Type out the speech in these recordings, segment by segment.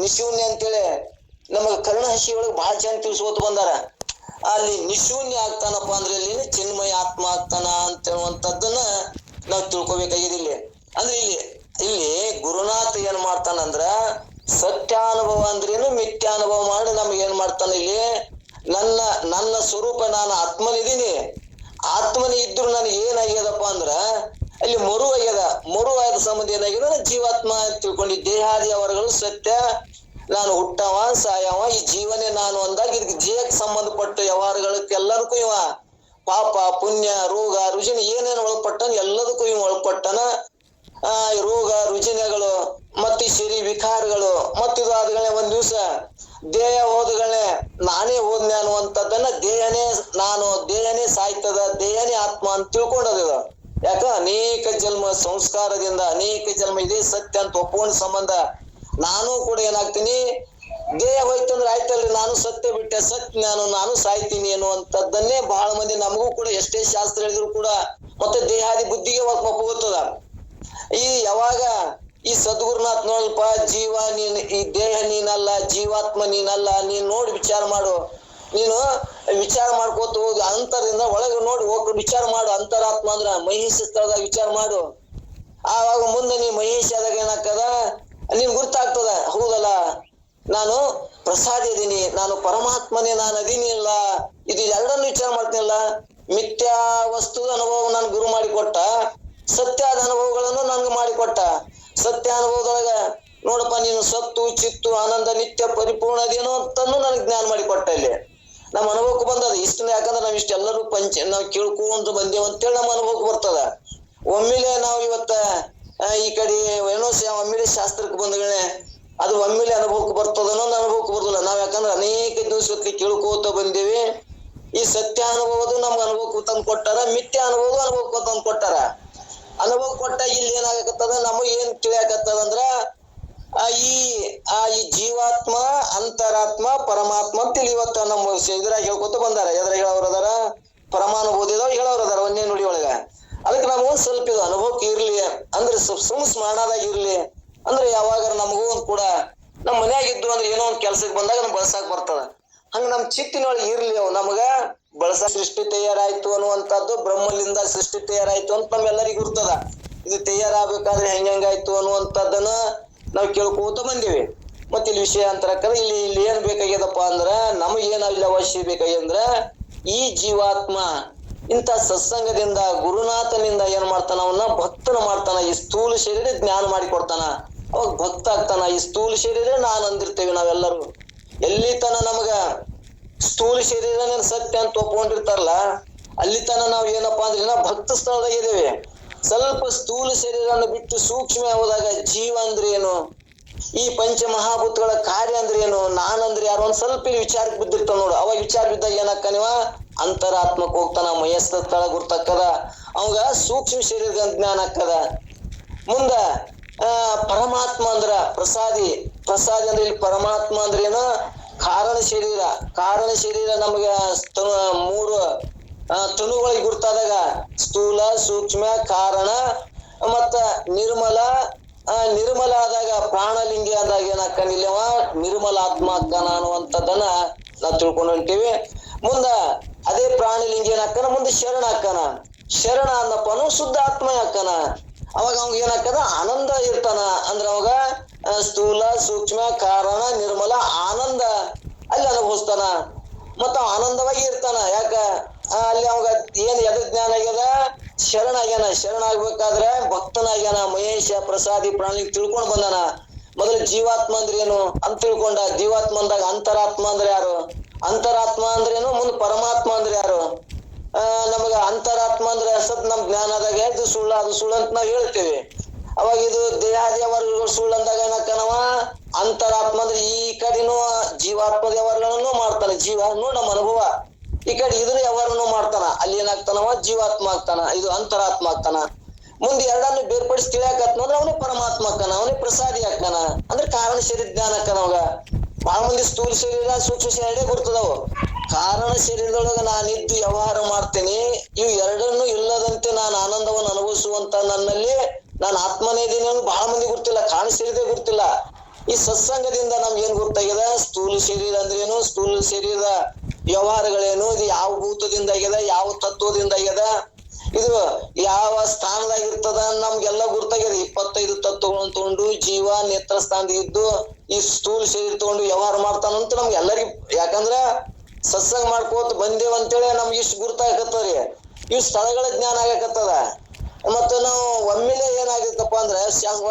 ನಿಶೂನ್ಯ ಅಂತೇಳಿ ನಮಗ ಕರ್ಣಹಸಿ ಒಳಗೆ ಬಹಳ ಜನ ತಿಳಿಸ್ಕೋತ ಬಂದಾರ. ಅಲ್ಲಿ ನಿಶೂನ್ಯ ಆಗ್ತಾನಪ್ಪ ಅಂದ್ರೆ ಇಲ್ಲಿ ಚಿನ್ಮಯ ಆತ್ಮ ಆಗ್ತಾನ ಅಂತ ಹೇಳುವಂತದ್ದನ್ನ ನಾವು ತಿಳ್ಕೊಬೇಕಾಗಿದೆ. ಇಲ್ಲಿ ಅಂದ್ರೆ ಇಲ್ಲಿ ಗುರುನಾಥ ಏನ್ ಮಾಡ್ತಾನಂದ್ರ ಸತ್ಯಾನುಭವ ಅಂದ್ರೇನು ಮಿಥ್ಯಾನುಭವ ಮಾಡಿ ನಮ್ಗೆ ಏನ್ ಮಾಡ್ತಾನ, ಇಲ್ಲಿ ನನ್ನ ಸ್ವರೂಪ ನಾನು ಆತ್ಮನಿದೀನಿ, ಆತ್ಮನಿ ಇದ್ರು ನನಗೆ ಏನಾಗ್ಯದಪ್ಪ ಅಂದ್ರ ಅಲ್ಲಿ ಮರು ಆದ ಸಂಬಂಧ ಏನಾಗಿದೆ, ಜೀವಾತ್ಮ ತಿಳ್ಕೊಂಡಿ ದೇಹಾದಿ ಅವರುಗಳು ಸತ್ಯ, ನಾನು ಹುಟ್ಟವ ಸಾಯವ, ಈ ಜೀವನೇ ನಾನು ಅಂದಾಗ ಇದಕ್ಕೆ ಜೀವಕ್ಕೆ ಸಂಬಂಧಪಟ್ಟ ವ್ಯವಹಾರಗಳಕ್ಕೆ ಎಲ್ಲದಕ್ಕೂ ಇವ ಪಾಪ ಪುಣ್ಯ ರೋಗ ರುಜಿನ ಏನೇನು ಒಳಪಟ್ಟನ ಎಲ್ಲದಕ್ಕೂ ಇವ ಒಳಪಟ್ಟನ. ರೋಗ ರುಜಿನಗಳು ಮತ್ತೆ ಶರೀರ ವಿಕಾರಗಳು ಮತ್ತಿದು ಆದ್ಗಳೇ ಒಂದ್ ದಿವ್ಸ ದೇಹ ಹೋದಗಳೇ ನಾನೇ ಹೋದ್ನೆ ಅನ್ನುವಂಥದ್ದನ್ನ ದೇಹನೇ ಸಾಯ್ತದ, ದೇಹನೇ ಆತ್ಮ ಅಂತ ತಿಳ್ಕೊಂಡದ. ಯಾಕ ಅನೇಕ ಜನ್ಮ ಸಂಸ್ಕಾರದಿಂದ ಅನೇಕ ಜನ್ಮ ಇದೇ ಸತ್ಯ ಅಂತ ಒಪ್ಕೊಂಡ ಸಂಬಂಧ ನಾನು ಕೂಡ ಏನಾಗ್ತೀನಿ, ದೇಹ ಹೋಯ್ತಂದ್ರೆ ಆಯ್ತಲ್ರಿ ನಾನು ಸತ್ಯ ಬಿಟ್ಟೆ, ಸತ್ಯ ನಾನು ಸಾಯ್ತೀನಿ ಅನ್ನುವಂಥದ್ದನ್ನೇ ಬಹಳ ಮಂದಿ ನಮಗೂ ಕೂಡ ಎಷ್ಟೇ ಶಾಸ್ತ್ರ ಹೇಳಿದ್ರು ಕೂಡ ಮತ್ತೆ ದೇಹಾದಿ ಬುದ್ಧಿಗೆ ಒಪ್ಪುತ್ತದ. ಯಾವಾಗ ಈ ಸದ್ಗುರುನಾಥ್ ನೋಡಲ್ಪ ಜೀವ ನೀನ್, ಈ ದೇಹ ನೀನಲ್ಲ, ಜೀವಾತ್ಮ ನೀನಲ್ಲ, ನೀನ್ ನೋಡಿ ವಿಚಾರ ಮಾಡು, ನೀನು ವಿಚಾರ ಮಾಡ್ಕೋತ ಹೋಗಿ ಅಂತರದಿಂದ ಒಳಗೆ ನೋಡಿ ಹೋಗಿ ವಿಚಾರ ಮಾಡು. ಅಂತರಾತ್ಮ ಅಂದ್ರ ಮಹೇಶ ಸ್ಥಳದಾಗ ವಿಚಾರ ಮಾಡು. ಆವಾಗ ಮುಂದೆ ನೀ ಮಹೇಶ ಆದಾಗ ಏನಾಗ್ತದ, ನೀನ್ ಗುರ್ತಾಗ್ತದ, ಹೌದಲ್ಲ ನಾನು ಪ್ರಸಾದ ಇದೀನಿ, ನಾನು ಪರಮಾತ್ಮನೇ ನಾನು ಅದೀನಿ ಇಲ್ಲ, ಇದು ಎರಡನ್ನು ವಿಚಾರ ಮಾಡ್ತೀನಿಲ್ಲ. ಮಿಥ್ಯಾ ವಸ್ತುದ ಅನುಭವ ನನ್ ಗುರು ಮಾಡಿಕೊಟ್ಟ, ಸತ್ಯಾದ ಅನುಭವಗಳನ್ನು ನನ್ಗೆ ಮಾಡಿಕೊಟ್ಟ. ಸತ್ಯ ಅನುಭವದೊಳಗ ನೋಡಪ್ಪ ನೀನು ಸತ್ತು ಚಿತ್ತು ಆನಂದ ನಿತ್ಯ ಪರಿಪೂರ್ಣ ಅದೇನೋ ಅಂತನೂ ನನಗೆ ಜ್ಞಾನ ಮಾಡಿಕೊಟ್ಟ. ಇಲ್ಲಿ ನಮ್ಮ ಅನುಭವಕ್ಕೆ ಬಂದದ ಇಷ್ಟನ್ನ. ಯಾಕಂದ್ರೆ ನಾವ್ ಇಷ್ಟೆಲ್ಲರೂ ನಾವು ಕೇಳ್ಕೊಂತ ಬಂದೇವ್ ಅಂತೇಳಿ ನಮ್ಮ ಅನುಭವಕ್ಕೆ ಬರ್ತದ. ಒಮ್ಮೆಲೆ ನಾವು ಇವತ್ತ ಈ ಕಡೆ ಏನೋ ಒಮ್ಮೆಲೆ ಶಾಸ್ತ್ರಕ್ಕೆ ಬಂದಗಳೇ ಅದು ಒಮ್ಮೆಲೆ ಅನುಭವಕ್ಕೆ ಬರ್ತದ ಅನ್ನೋದು ಅನುಭವಕ್ಕೆ ಬರ್ತಲ್ಲ. ನಾವ್ ಯಾಕಂದ್ರೆ ಅನೇಕ ದಿವಸಕ್ಕೆ ಕೇಳ್ಕೋತ ಬಂದೇವಿ. ಈ ಸತ್ಯ ಅನುಭವದು ನಮ್ಗೆ ಅನುಭವಕ್ಕೆ ತಂದು ಕೊಟ್ಟಾರ, ಮಿಥ್ಯ ಅನುಭವಕ್ಕೆ ತಂದು ಕೊಟ್ಟಾರ. ಅನುಭವ ಕೊಟ್ಟಾಗ ಇಲ್ಲಿ ಏನಾಗತ್ತದ, ನಮಗ್ ಏನ್ ತಿಳಿಯಾಕತ್ತದ ಅಂದ್ರ ಈ ಜೀವಾತ್ಮ ಅಂತರಾತ್ಮ ಪರಮಾತ್ಮ ಅಂತೇಳಿ ಇವತ್ತ ನಮ್ಮ ಇದ್ರಾಗ ಹೇಳ್ಕೊತ ಬಂದಾರ. ಎದ್ರಾಗ ಹೇಳೋರದಾರ ಪರಮಾನುಭೂತಿದಾಗ ಹೇಳೋರದಾರ ಒಂದೇ ನುಡಿ ಒಳಗ. ಅದಕ್ಕೆ ನಮಗೊಂದ್ ಸ್ವಲ್ಪ ಇದು ಅನುಭವಕ್ಕೆ ಇರ್ಲಿ ಅಂದ್ರೆ ಸ್ಮರಣದಾಗ ಇರ್ಲಿ ಅಂದ್ರೆ ಯಾವಾಗ ನಮಗೂ ಒಂದ್ ಕೂಡ ನಮ್ ಮನ್ಯಾಗ ಇದ್ದು ಅಂದ್ರೆ ಏನೋ ಒಂದ್ ಕೆಲ್ಸಕ್ಕೆ ಬಂದಾಗ ನಮ್ಗೆ ಬಳಸಾಕ್ ಬರ್ತದ. ಹಂಗ ನಮ್ ಚಿತ್ತಿನೊಳಗೆ ಇರ್ಲಿ ಅವ್ ನಮಗ ಸೃಷ್ಟಿ ತಯಾರಾಯ್ತು ಅನ್ನುವಂಥದ್ದು, ಬ್ರಹ್ಮಲಿಂದ ಸೃಷ್ಟಿ ತಯಾರಾಯ್ತು ಅಂತ ನಮ್ಗೆಲ್ಲರಿಗೂ ಇರ್ತದ. ಇದು ತಯಾರಾಗಬೇಕಾದ್ರೆ ಹೆಂಗಾಯ್ತು ಅನ್ನುವಂಥದ್ದನ್ನ ನಾವು ಕೇಳ್ಕೋತ ಬಂದಿವಿ. ಮತ್ತೆ ಇಲ್ಲಿ ವಿಷಯ ಅಂತರಕ್ಕದ ಇಲ್ಲಿ ಏನ್ ಬೇಕಾಗ್ಯದಪ್ಪ ಅಂದ್ರ ನಮಗೇನ ಇಲ್ಲಿ ಅವಶ್ಯ ಬೇಕಾಗ್ಯಂದ್ರ ಈ ಜೀವಾತ್ಮ ಇಂಥ ಸತ್ಸಂಗದಿಂದ ಗುರುನಾಥನಿಂದ ಏನ್ ಮಾಡ್ತಾನ, ಅವನ್ನ ಭಕ್ತನ ಮಾಡ್ತಾನ. ಈ ಸ್ಥೂಲ ಶರೀರ ಜ್ಞಾನ ಮಾಡಿ ಕೊಡ್ತಾನ, ಅವಾಗ ಭಕ್ತ ಆಗ್ತಾನ. ಈ ಸ್ಥೂಲ ಶರೀರ ನಾನ್ ಅಂದಿರ್ತೇವೆ ನಾವೆಲ್ಲರೂ. ಎಲ್ಲಿ ತನ ನಮಗ ಸ್ಥೂಲ ಶರೀರನೇ ಸತ್ಯ ಅಂತ ಒಪ್ಕೊಂಡಿರ್ತಾರಲ್ಲ ಅಲ್ಲಿ ತನ ನಾವ್ ಏನಪ್ಪಾ ಅಂದ್ರೆ ಭಕ್ತ ಸ್ಥಳದಾಗ ಇದೇವೆ. ಸ್ವಲ್ಪ ಸ್ಥೂಲ ಶರೀರನ ಬಿಟ್ಟು ಸೂಕ್ಷ್ಮ ಹೋದಾಗ ಜೀವ ಅಂದ್ರೆ ಏನು, ಈ ಪಂಚ ಮಹಾಭೂತಗಳ ಕಾರ್ಯ ಅಂದ್ರೆ ಏನು, ನಾನಂದ್ರೆ ಯಾರು ಒಂದ್ ಸ್ವಲ್ಪ ಇಲ್ಲಿ ವಿಚಾರಕ್ಕೆ ಬಿದ್ದಿರ್ತಾವ ನೋಡು. ಅವಾಗ ವಿಚಾರ ಬಿದ್ದಾಗ ಏನಕ್ಕ ನೀವ ಅಂತರಾತ್ಮಕ್ ಹೋಗ್ತಾನ, ಮಯಸ್ಥ ಸ್ಥಳ ಗುರ್ತಕ್ಕದ, ಅವಾಗ ಸೂಕ್ಷ್ಮ ಶರೀರದ ಜ್ಞಾನ ಆಗ್ತದ. ಮುಂದ ಪರಮಾತ್ಮ ಅಂದ್ರ ಪ್ರಸಾದಿ ಅಂದ್ರೆ ಇಲ್ಲಿ ಪರಮಾತ್ಮ ಅಂದ್ರೆ ಏನು, ಕಾರಣ ಶರೀರ ನಮ್ಗೆ ಮೂರು ತನುಗಳಿಗೆ ಗುರ್ತಾದಾಗ ಸ್ಥೂಲ ಸೂಕ್ಷ್ಮ ಕಾರಣ ಮತ್ತ ನಿರ್ಮಲ ಆದಾಗ ಪ್ರಾಣಲಿಂಗಿ ಆದಾಗ ಏನಾಕನಿಲ್ಲವ ನಿರ್ಮಲ ಆತ್ಮ ಅಕ್ಕನ ಅನ್ನುವಂಥದ್ದನ್ನ ನಾವು ತಿಳ್ಕೊಂಡು ಹೊಂಟೀವಿ. ಮುಂದ ಅದೇ ಪ್ರಾಣಲಿಂಗಿ ಏನಾಕನ ಮುಂದೆ ಶರಣ ಹಾಕನ, ಶರಣ ಅನ್ನಪ್ಪನು ಶುದ್ಧ ಆತ್ಮ ಹಾಕನ. ಅವಾಗ ಅವಾಗ ಏನಾಕದ ಆನಂದ ಇರ್ತಾನ. ಅಂದ್ರ ಅವಾಗ ಸ್ಥೂಲ ಸೂಕ್ಷ್ಮ ಕಾರಣ ನಿರ್ಮಲ ಆನಂದ ಅಲ್ಲಿ ಅನುಭವಿಸ್ತಾನ. ಮತ್ತ ಆನಂದವಾಗಿ ಇರ್ತಾನ. ಯಾಕ ಅಲ್ಲಿ ಅವಾಗ ಏನ್ ಎದ ಜ್ಞಾನ ಆಗ್ಯದ, ಶರಣ ಆಗ್ಯಾನ. ಶರಣ ಆಗ್ಬೇಕಾದ್ರೆ ಭಕ್ತನಾಗ್ಯಾನ. ಮಹೇಶ ಪ್ರಸಾದಿ ಪ್ರಾಣಿ ತಿಳ್ಕೊಂಡ್ ಬಂದಾನ. ಮೊದಲು ಜೀವಾತ್ಮ ಅಂದ್ರೆ ಏನು ಅಂತ ತಿಳ್ಕೊಂಡ. ಜೀವಾತ್ಮ ಅಂದಾಗ ಅಂತರಾತ್ಮ ಅಂದ್ರೆ ಯಾರು, ಅಂತರಾತ್ಮ ಅಂದ್ರೇನು, ಮುಂದೆ ಪರಮಾತ್ಮ ಅಂದ್ರೆ ಯಾರು. ನಮಗ ಅಂತರಾತ್ಮ ಅಂದ್ರೆ ನಮ್ ಜ್ಞಾನದಾಗ ಇದು ಸುಳ್ಳು ಅದು ಸುಳ್ಳು ಅಂತ ನಾವ್ ಹೇಳ್ತೇವೆ. ಅವಾಗ ಇದು ದೇಹಾದಿ ವರ್ಗಗಳು ಸುಳ್ಳು ಅಂದಾಗ ಏನಕ್ಕನವ ಅಂತರಾತ್ಮ ಅಂದ್ರೆ ಈ ಕಡೆನೂ ಜೀವಾತ್ಮ ವ್ಯವಹಾರಗಳನ್ನು ಮಾಡ್ತಾನೆ. ಜೀವ ನೋಡ್ ನಮ್ಮ ಅನುಭವ ಈ ಕಡೆ ಇದ್ರ ವ್ಯವಹಾರನು ಮಾಡ್ತಾನ. ಅಲ್ಲಿ ಏನಾಗ್ತಾನವ ಜೀವಾತ್ಮ ಆಗ್ತಾನ, ಇದು ಅಂತರಾತ್ಮ ಆಗ್ತಾನ. ಮುಂದೆ ಎರಡನ್ನು ಬೇರ್ಪಡಿಸಿ ತಿಳಿಯಾಕತ್ನ ಅಂದ್ರೆ ಅವನೇ ಪರಮಾತ್ಮ ಆಗ್ತಾನ, ಅವನೇ ಪ್ರಸಾದಿ ಆಗ್ತಾನ. ಅಂದ್ರೆ ಕಾರಣ ಶರೀರ ಜ್ಞಾನ ಆಗ್ತಾನ. ಅವಾಗ ಬಹಳ ಮಂದಿ ಸ್ಥೂಲ ಶರೀರ ಸೂಕ್ಷ್ಮ ಶರೀರ ಗುರ್ತದವು. ಕಾರಣ ಶರೀರದೊಳಗ ನಾನಿದ್ದು ವ್ಯವಹಾರ ಮಾಡ್ತೇನೆ, ಇವು ಎರಡನ್ನು ಇಲ್ಲದಂತೆ ನಾನು ಆನಂದವನ್ನು ಅನುಭವಿಸುವಂತ ನನ್ನಲ್ಲಿ ನಾನು ಆತ್ಮನೇ ಇದೀನಿ ಅನ್ನೋದು ಬಹಳ ಮಂದಿ ಗುರ್ತಿಲ್ಲ. ಕಾರಣ ಶರೀರದೇ ಗುರ್ತಿಲ್ಲ. ಈ ಸತ್ಸಂಗದಿಂದ ನಮ್ಗೆ ಏನ್ ಗೊತ್ತಾಗ್ಯದ, ಸ್ಥೂಲ ಶರೀರ ಅಂದ್ರೇನು, ಸ್ಥೂಲ ಶರೀರದ ವ್ಯವಹಾರಗಳೇನು, ಇದು ಯಾವ ಭೂತದಿಂದ ಆಗ್ಯದ, ಯಾವ ತತ್ವದಿಂದ ಆಗ್ಯದ, ಇದು ಯಾವ ಸ್ಥಾನದಾಗಿರ್ತದ ನಮ್ಗೆಲ್ಲ ಗೊತ್ತಾಗ್ಯದ. 25 ತತ್ವಗಳನ್ನು ತಗೊಂಡು ಜೀವ ನೇತ್ರ ಸ್ಥಾನದ ಇದ್ದು ಈ ಸ್ಥೂಲ ಶರೀರ ತಗೊಂಡು ವ್ಯವಹಾರ ಮಾಡ್ತಾನಂತ ನಮ್ಗೆ ಎಲ್ಲರಿಗೂ, ಯಾಕಂದ್ರ ಸತ್ಸಂಗ ಮಾಡ್ಕೋತ ಬಂದೇವ್ ಅಂತೇಳಿ ನಮ್ಗೆ ಇಷ್ಟು ಗುರ್ತಾಗತ್ತದ್ರಿ. ಇವ್ ಸ್ಥಳಗಳ ಜ್ಞಾನ ಆಗಕತ್ತದ. ಮತ್ತ ನಾವು ಒಮ್ಮೆಲೆ ಏನಾಗಿತ್ತಪ್ಪ ಅಂದ್ರ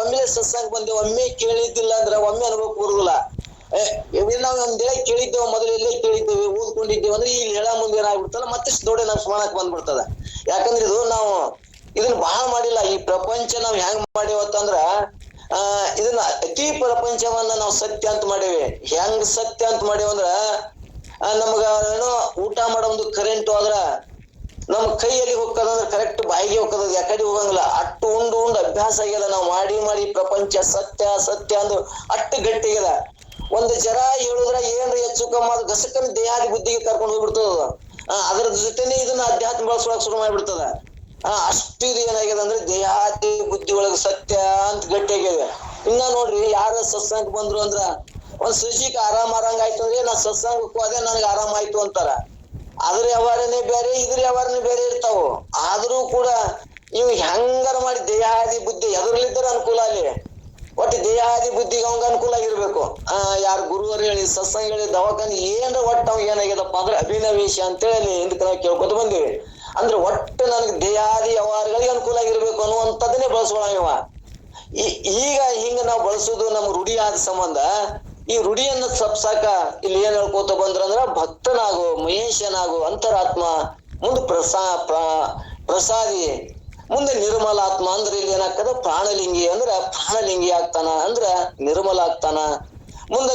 ಒಮ್ಮೆಲೆ ಸತ್ಸಂಗ ಬಂದೇವ್, ಒಮ್ಮೆ ಕೇಳಿದ್ದಿಲ್ಲ ಅಂದ್ರ ಒಮ್ಮೆ ಅನುಭವಕ್ಕೆ ಬರುದಿಲ್ಲ. ನಾವು ಒಂದೇ ಕೇಳಿದ್ದೇವೆ, ಮೊದಲು ಎಲ್ಲೇ ಕೇಳಿದ್ದೇವೆ, ಓದ್ಕೊಂಡಿದ್ದೇವೆ ಅಂದ್ರೆ ಇಲ್ಲಿ ಹೇಳ ಮುಂದೆ ಏನಾಗ್ಬಿಡ್ತಲ್ಲ ಮತ್ತಿಷ್ಟು ದೊಡ್ಡ ನಮ್ ಸ್ಮರಣಕ್ ಬಂದ್ಬಿಡ್ತದ. ಯಾಕಂದ್ರೆ ಇದು ನಾವು ಇದನ್ನ ಬಹಳ ಮಾಡಿಲ್ಲ. ಈ ಪ್ರಪಂಚ ನಾವ್ ಹೆಂಗ್ ಮಾಡೇವತ್ತಂದ್ರ ಇದನ್ನ ಅತಿ ಪ್ರಪಂಚವನ್ನ ನಾವು ಸತ್ಯ ಅಂತ ಮಾಡೇವಿ. ಹೆಂಗ್ ಸತ್ಯ ಅಂತ ಮಾಡೇವಂದ್ರ, ನಮ್ಗ ಏನೋ ಊಟ ಮಾಡೋ ಒಂದು ಕರೆಂಟ್ ಆದ್ರ ನಮ್ ಕೈಯಲ್ಲಿ ಹೋಗ್ತದಂದ್ರ ಕರೆಕ್ಟ್ ಬಾಯಿಗೆ ಹೋಗ್ತದ, ಯಾಕಡೆ ಹೋಗಂಗಿಲ್ಲ. ಅಟ್ಟು ಉಂಡು ಅಭ್ಯಾಸ ಆಗ್ಯದ. ನಾವು ಮಾಡಿ ಪ್ರಪಂಚ ಸತ್ಯ ಸತ್ಯ ಅಂದ್ರು ಅಟ್ಟು ಗಟ್ಟಿ ಆಗ್ಯದ. ಒಂದು ಜರ ಹೇಳಿದ್ರ ಏನ್ರ ಹೆಚ್ಚು ಕಮ್ಮ ಅದು ಗಸಕನ ದೇಹಾದಿ ಬುದ್ಧಿಗೆ ಕರ್ಕೊಂಡು ಹೋಗ್ಬಿಡ್ತದ. ಅದ್ರ ಜೊತೆನೆ ಇದನ್ನ ಅಧ್ಯಾತ್ಮ ಬಳಸೊಳಕ್ ಶುರು ಮಾಡ್ಬಿಡ್ತದ. ಅಷ್ಟು ಇದು ಏನಾಗ್ಯದ ಅಂದ್ರೆ ದೇಹಾದಿ ಬುದ್ಧಿ ಒಳಗ ಸತ್ಯ ಅಂತ ಗಟ್ಟಿ ಆಗ್ಯದ. ಇನ್ನ ನೋಡ್ರಿ, ಯಾರ ಸತ್ಸಂಗ ಬಂದ್ರು ಅಂದ್ರ ಒಂದ್ ಸಸಿಕ್ ಆರಾಮ್ ಆರಂಗ ಆಯ್ತು ಅಂದ್ರೆ ನಾ ಸತ್ಸಂಗಕ್ಕೂ ಅದೇ ನನಗೆ ಆರಾಮ ಆಯ್ತು ಅಂತಾರ. ಅದ್ರ ವ್ಯವಹಾರನೇ ಬೇರೆ, ಇದ್ರ ವ್ಯವಹಾರನೇ ಬೇರೆ ಇರ್ತಾವ. ಆದ್ರೂ ಕೂಡ ಇವ್ ಹೆಂಗಾರ ಮಾಡಿ ದೇಹಾದಿ ಬುದ್ಧಿ ಎದುರ್ಲಿದ್ದಾರ ಅನುಕೂಲ ಅಲ್ಲಿ. ಒಟ್ಟು ದೇಹಾದಿ ಬುದ್ಧಿಗೆ ಅವಂಗ ಅನುಕೂಲ ಆಗಿರ್ಬೇಕು. ಯಾರು ಗುರುವರು ಹೇಳಿ ಸತ್ಸಂಗ ಹೇಳಿ ದವಾಖಾನೆ ಏನ್ರ ಒಟ್ಟು ಅವ್ ಏನಾಗ್ಯದಪ್ಪ ಅಂದ್ರೆ ಅಭಿನವೇಶ ಅಂತೇಳಿ ಅಲ್ಲಿ ಹಿಂದಕ್ಕೆ ನಾವು ಕೇಳ್ಕೊತ ಬಂದಿವಿ. ಅಂದ್ರೆ ಒಟ್ಟು ನನಗೆ ದೇಹಾದಿ ವ್ಯವಹಾರಗಳಿಗೆ ಅನುಕೂಲ ಆಗಿರ್ಬೇಕು ಅನ್ನುವಂಥದ್ದನ್ನೇ ಬಳಸೋಣ ಇವ. ಈಗ ಹಿಂಗ ನಾವು ಬಳಸೋದು ನಮ್ ರೂಢಿ ಆದ ಸಂಬಂಧ ಈ ರೂಢಿಯನ್ನ ತಪ್ಸಾಕ ಇಲ್ಲಿ ಏನ್ ಹೇಳ್ಕೋತ ಬಂದ್ರಂದ್ರ, ಭಕ್ತನಾಗು, ಮಹೇಶನಾಗು, ಅಂತರಾತ್ಮ, ಮುಂದೆ ಪ್ರಸಾದಿ, ಮುಂದೆ ನಿರ್ಮಲಾತ್ಮ. ಅಂದ್ರೆ ಇಲ್ಲಿ ಏನಾಗ್ತದ, ಪ್ರಾಣಲಿಂಗಿ ಅಂದ್ರ ಪ್ರಾಣಲಿಂಗಿ ಆಗ್ತಾನ, ಅಂದ್ರ ನಿರ್ಮಲ ಆಗ್ತಾನ. ಮುಂದೆ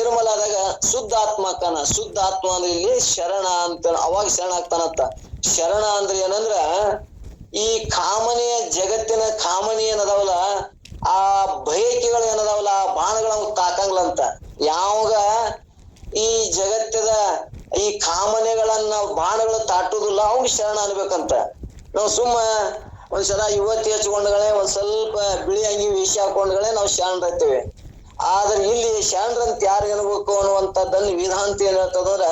ನಿರ್ಮಲ ಆದಾಗ ಶುದ್ಧ ಆತ್ಮ ಆಕ್ತಾನ. ಶುದ್ಧ ಆತ್ಮ ಅಂದ್ರೆ ಇಲ್ಲಿ ಶರಣ ಅಂತ, ಅವಾಗ ಶರಣ ಆಗ್ತಾನಂತ. ಶರಣ ಅಂದ್ರೆ ಏನಂದ್ರ ಈ ಕಾಮನೆಯ ಜಗತ್ತಿನ ಕಾಮನೆ ಏನದಾವಲ್ಲ, ಆ ಬಯಕೆಗಳು ಏನದಾವಲ್ಲ, ಆ ಬಾಣಗಳ ತಾಕಂಗ್ಲಂತ. ಯಾವಾಗ ಈ ಜಗತ್ತದ ಈ ಕಾಮನೆಗಳನ್ನ ಬಾಣಗಳು ತಾಟುದಿಲ್ಲ ಅವಾಗ ಶರಣ ಅನ್ಬೇಕಂತ. ನಾವು ಸುಮ್ಮ ಒಂದ್ಸಲ ಯುವತಿ ಹಚ್ಕೊಂಡ್ಗಳೇ, ಒಂದ್ ಸ್ವಲ್ಪ ಬಿಳಿ ಅಂಗಿ ವೇಷ ಹಾಕೊಂಡ್ಗಳೇ ನಾವು ಶರಣರೈತೇವೆ. ಆದ್ರೆ ಇಲ್ಲಿ ಶರಣರಂತ ಯಾರು ಅನ್ಬೇಕು ಅನ್ನುವಂಥದ್ದನ್ನು ವಿಧಾಂತ ಏನ್ ಹೇಳ್ತದಂದ್ರ,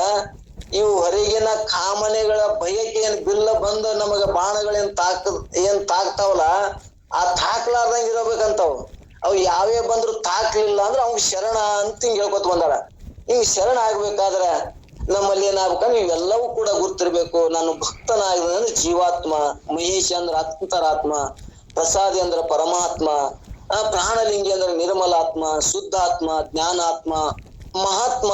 ಇವು ಹೊರಗಿನ ಕಾಮನೆಗಳ ಬಯಕೆ ಏನ್ ಬಿಲ್ಲ ಬಂದ ನಮಗ ಬಾಣಗಳೇನ್ ತಾಕ್ತಾವಲ್ಲ, ಆ ತಾಕ್ಲಾರ್ದಂಗ ಇರಬೇಕಂತಾವ್. ಅವ್ ಯಾವೇ ಬಂದ್ರು ತಾಕ್ಲಿಲ್ಲ ಅಂದ್ರೆ ಅವ್ನ್ ಶರಣ ಅಂತ ಹಿಂಗ್ ಹೇಳ್ಕೊತ ಬಂದಾರ. ಹಿಂಗ್ ಶರಣ ಆಗ್ಬೇಕಾದ್ರ ನಮ್ಮಲ್ಲಿ ಏನಾಗ್ಬೇಕಂದ್ರೆ ಇವೆಲ್ಲವೂ ಕೂಡ ಗುರ್ತಿರ್ಬೇಕು. ನಾನು ಭಕ್ತನಾಗಿದ್ರೆ ಅಂದ್ರೆ ಜೀವಾತ್ಮ, ಮಹೇಶ ಅಂದ್ರ ಅಂತರಾತ್ಮ, ಪ್ರಸಾದಿ ಅಂದ್ರ ಪರಮಾತ್ಮ, ಪ್ರಾಣಲಿಂಗಿ ಅಂದ್ರೆ ನಿರ್ಮಲಾತ್ಮ, ಶುದ್ಧಾತ್ಮ, ಜ್ಞಾನಾತ್ಮ, ಮಹಾತ್ಮ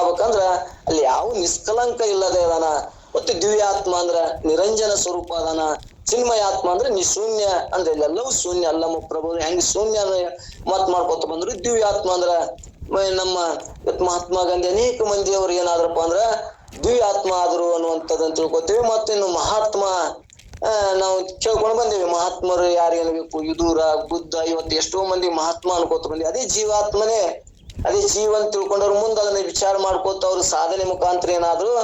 ಆಗ್ಬೇಕಂದ್ರ ಅಲ್ಲಿ ಯಾವ ನಿಷ್ಕಲಂಕ ಇಲ್ಲದೆ ಅದಾನ. ಮತ್ತೆ ದಿವ್ಯಾತ್ಮ ಅಂದ್ರ ನಿರಂಜನ ಸ್ವರೂಪ ಅದಾನ. ಚಿನ್ಮಯಾತ್ಮ ಅಂದ್ರೆ ನಿಶೂನ್ಯ ಅಂದ್ರೆ ಎಲ್ಲವೂ ಶೂನ್ಯ ಅಲ್ಲಮ್ಮ ಪ್ರಭು. ಹೆಂಗ್ ಶೂನ್ಯ ಮತ್ ಮಾಡ್ಕೊತ ಬಂದ್ರು. ದಿವ್ಯಾತ್ಮ ಅಂದ್ರ ನಮ್ಮ ಮಹಾತ್ಮ ಗಾಂಧಿ ಅನೇಕ ಮಂದಿ ಅವ್ರು ಏನಾದ್ರಪ್ಪ ಅಂದ್ರ ದಿವ್ಯಾತ್ಮ ಆದ್ರು ಅನ್ನುವಂಥದ್ದನ್ನ ತಿಳ್ಕೊತೀವಿ. ಮತ್ತಿನ್ನು ಮಹಾತ್ಮ ನಾವು ಕೇಳ್ಕೊಂಡು ಬಂದೇವಿ. ಮಹಾತ್ಮರು ಯಾರು ಏನ್ಬೇಕು, ವಿದೂರ, ಬುದ್ಧ, ಇವತ್ತು ಎಷ್ಟೋ ಮಂದಿ ಮಹಾತ್ಮ ಅನ್ಕೋತ ಬಂದಿ. ಅದೇ ಜೀವಾತ್ಮನೇ, ಅದೇ ಜೀವನ್ ತಿಳ್ಕೊಂಡವ್ರು ಮುಂದೆ ಅದನ್ನ ವಿಚಾರ ಮಾಡ್ಕೋತ ಅವ್ರ ಸಾಧನೆ ಮುಖಾಂತರ ಏನಾದ್ರು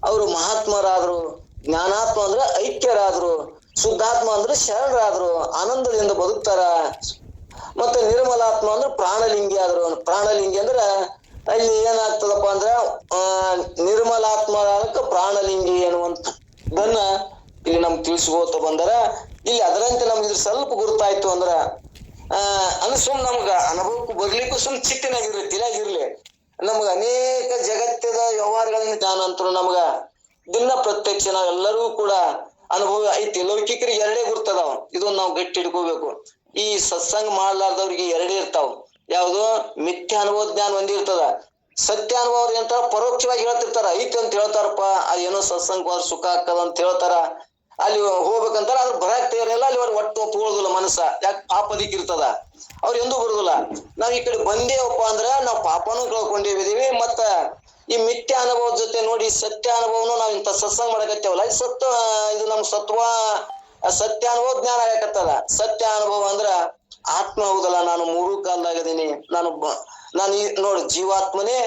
ಅವ್ರು ಮಹಾತ್ಮರಾದ್ರು. ಜ್ಞಾನಾತ್ಮ ಅಂದ್ರೆ ಐಕ್ಯರಾದ್ರು, ಶುದ್ಧಾತ್ಮ ಅಂದ್ರೆ ಶರಣರಾದ್ರು, ಆನಂದದಿಂದ ಬದುಕ್ತಾರ. ಮತ್ತೆ ನಿರ್ಮಲಾತ್ಮ ಅಂದ್ರೆ ಪ್ರಾಣಲಿಂಗಿ ಆದ್ರು. ಪ್ರಾಣಲಿಂಗಿ ಅಂದ್ರ ಅಲ್ಲಿ ಏನಾಗ್ತದಪ್ಪ ಅಂದ್ರ ನಿರ್ಮಲಾತ್ಮ ಪ್ರಾಣಲಿಂಗಿ ಅನ್ನುವಂಥದ್ದನ್ನ ಇಲ್ಲಿ ನಮ್ಗೆ ತಿಳಿಸ್ಕೋತ ಬಂದಾರ. ಇಲ್ಲಿ ಅದರಂತೆ ನಮ್ಗೆ ಇದ್ರ ಸ್ವಲ್ಪ ಗುರುತಾಯ್ತು ಅಂದ್ರ ಅಂದ್ರೆ ಸುಮ್ ನಮ್ಗ ಅನುಭವಕ್ಕೂ ಬರ್ಲಿಕ್ಕೂ ಸುಮ್ ಚಿಟ್ಟಿನಾಗಿರ್ಲಿ, ತಿಳಿಯಾಗಿರ್ಲಿ. ನಮ್ಗ ಅನೇಕ ಜಗತ್ತದ ವ್ಯವಹಾರಗಳನ್ನ ಜ್ಞಾನ ಅಂತರು ನಮ್ಗ ದಿನ ಪ್ರತ್ಯಕ್ಷ ನಾವೆಲ್ಲರೂ ಕೂಡ ಅನುಭವ ಐತಿ. ಲೌಕಿಕರಿಗೆ ಎರಡೇ ಗುರ್ತದಾವ, ಇದನ್ನ ನಾವು ಗಟ್ಟಿ ಹಿಡ್ಕೋಬೇಕು. ಈ ಸತ್ಸಂಗ ಮಾಡ್ಲಾರ್ದವ್ರಿಗೆ ಎರಡೇ ಇರ್ತಾವ. ಯಾವ್ದು? ಮಿಥ್ಯ ಅನುಭವ ಜ್ಞಾನ ಒಂದಿರ್ತದ. ಸತ್ಯ ಅನುಭವ ಅವ್ರಿಗೆ ಅಂತಾರ ಪರೋಕ್ಷವಾಗಿ ಹೇಳ್ತಿರ್ತಾರ, ಐತಿ ಅಂತ ಹೇಳ್ತಾರಪ್ಪ, ಅದೇನೋ ಸತ್ಸಂಗ ಹೋದ್ರ ಸುಖ ಆಗ್ತದ ಅಂತ ಹೇಳ್ತಾರ. ಅಲ್ಲಿ ಹೋಗ್ಬೇಕಂತಾರ, ಅದ್ರ ಬರಾಕ್ ತಯಾರಿಲ್ಲ. ಅಲ್ಲಿ ಅವ್ರು ಒಟ್ಟು ಒಪ್ಕೊಳ್ಳೋದಿಲ್ಲ ಮನಸ್ಸ. ಯಾಕೆ? ಪಾಪ ದಿಕ್ಕಿರ್ತದ, ಅವ್ರು ಎಂದೂ ಬರುದಿಲ್ಲ. ನಾವ್ ಈ ಕಡೆ ಬಂದೇವಪ್ಪ ಅಂದ್ರ ನಾವ್ ಪಾಪನೂ ಕಳ್ಕೊಂಡಿದೀವಿ. ಮತ್ತ ಈ ಮಿಥ್ಯ ಅನುಭವದ ಜೊತೆ ನೋಡಿ ಸತ್ಯ ಅನುಭವನು ನಾವ್ ಇಂತ ಸತ್ಸಂಗ ಮಾಡಕತ್ತೇವಲ್ಲ, ಇದು ನಮ್ ಸತ್ವ ಸತ್ಯ ಅನುಭವ ಜ್ಞಾನ ಆಗಕತ್ತದ. ಸತ್ಯ ಅನುಭವ ಅಂದ್ರ ಆತ್ಮ ಹೌದಲ್ಲ, ನಾನು ಮೂರು ಕಾಲದಾಗದೀನಿ, ನಾನು ನೋಡಿ ಜೀವಾತ್ಮನೇ.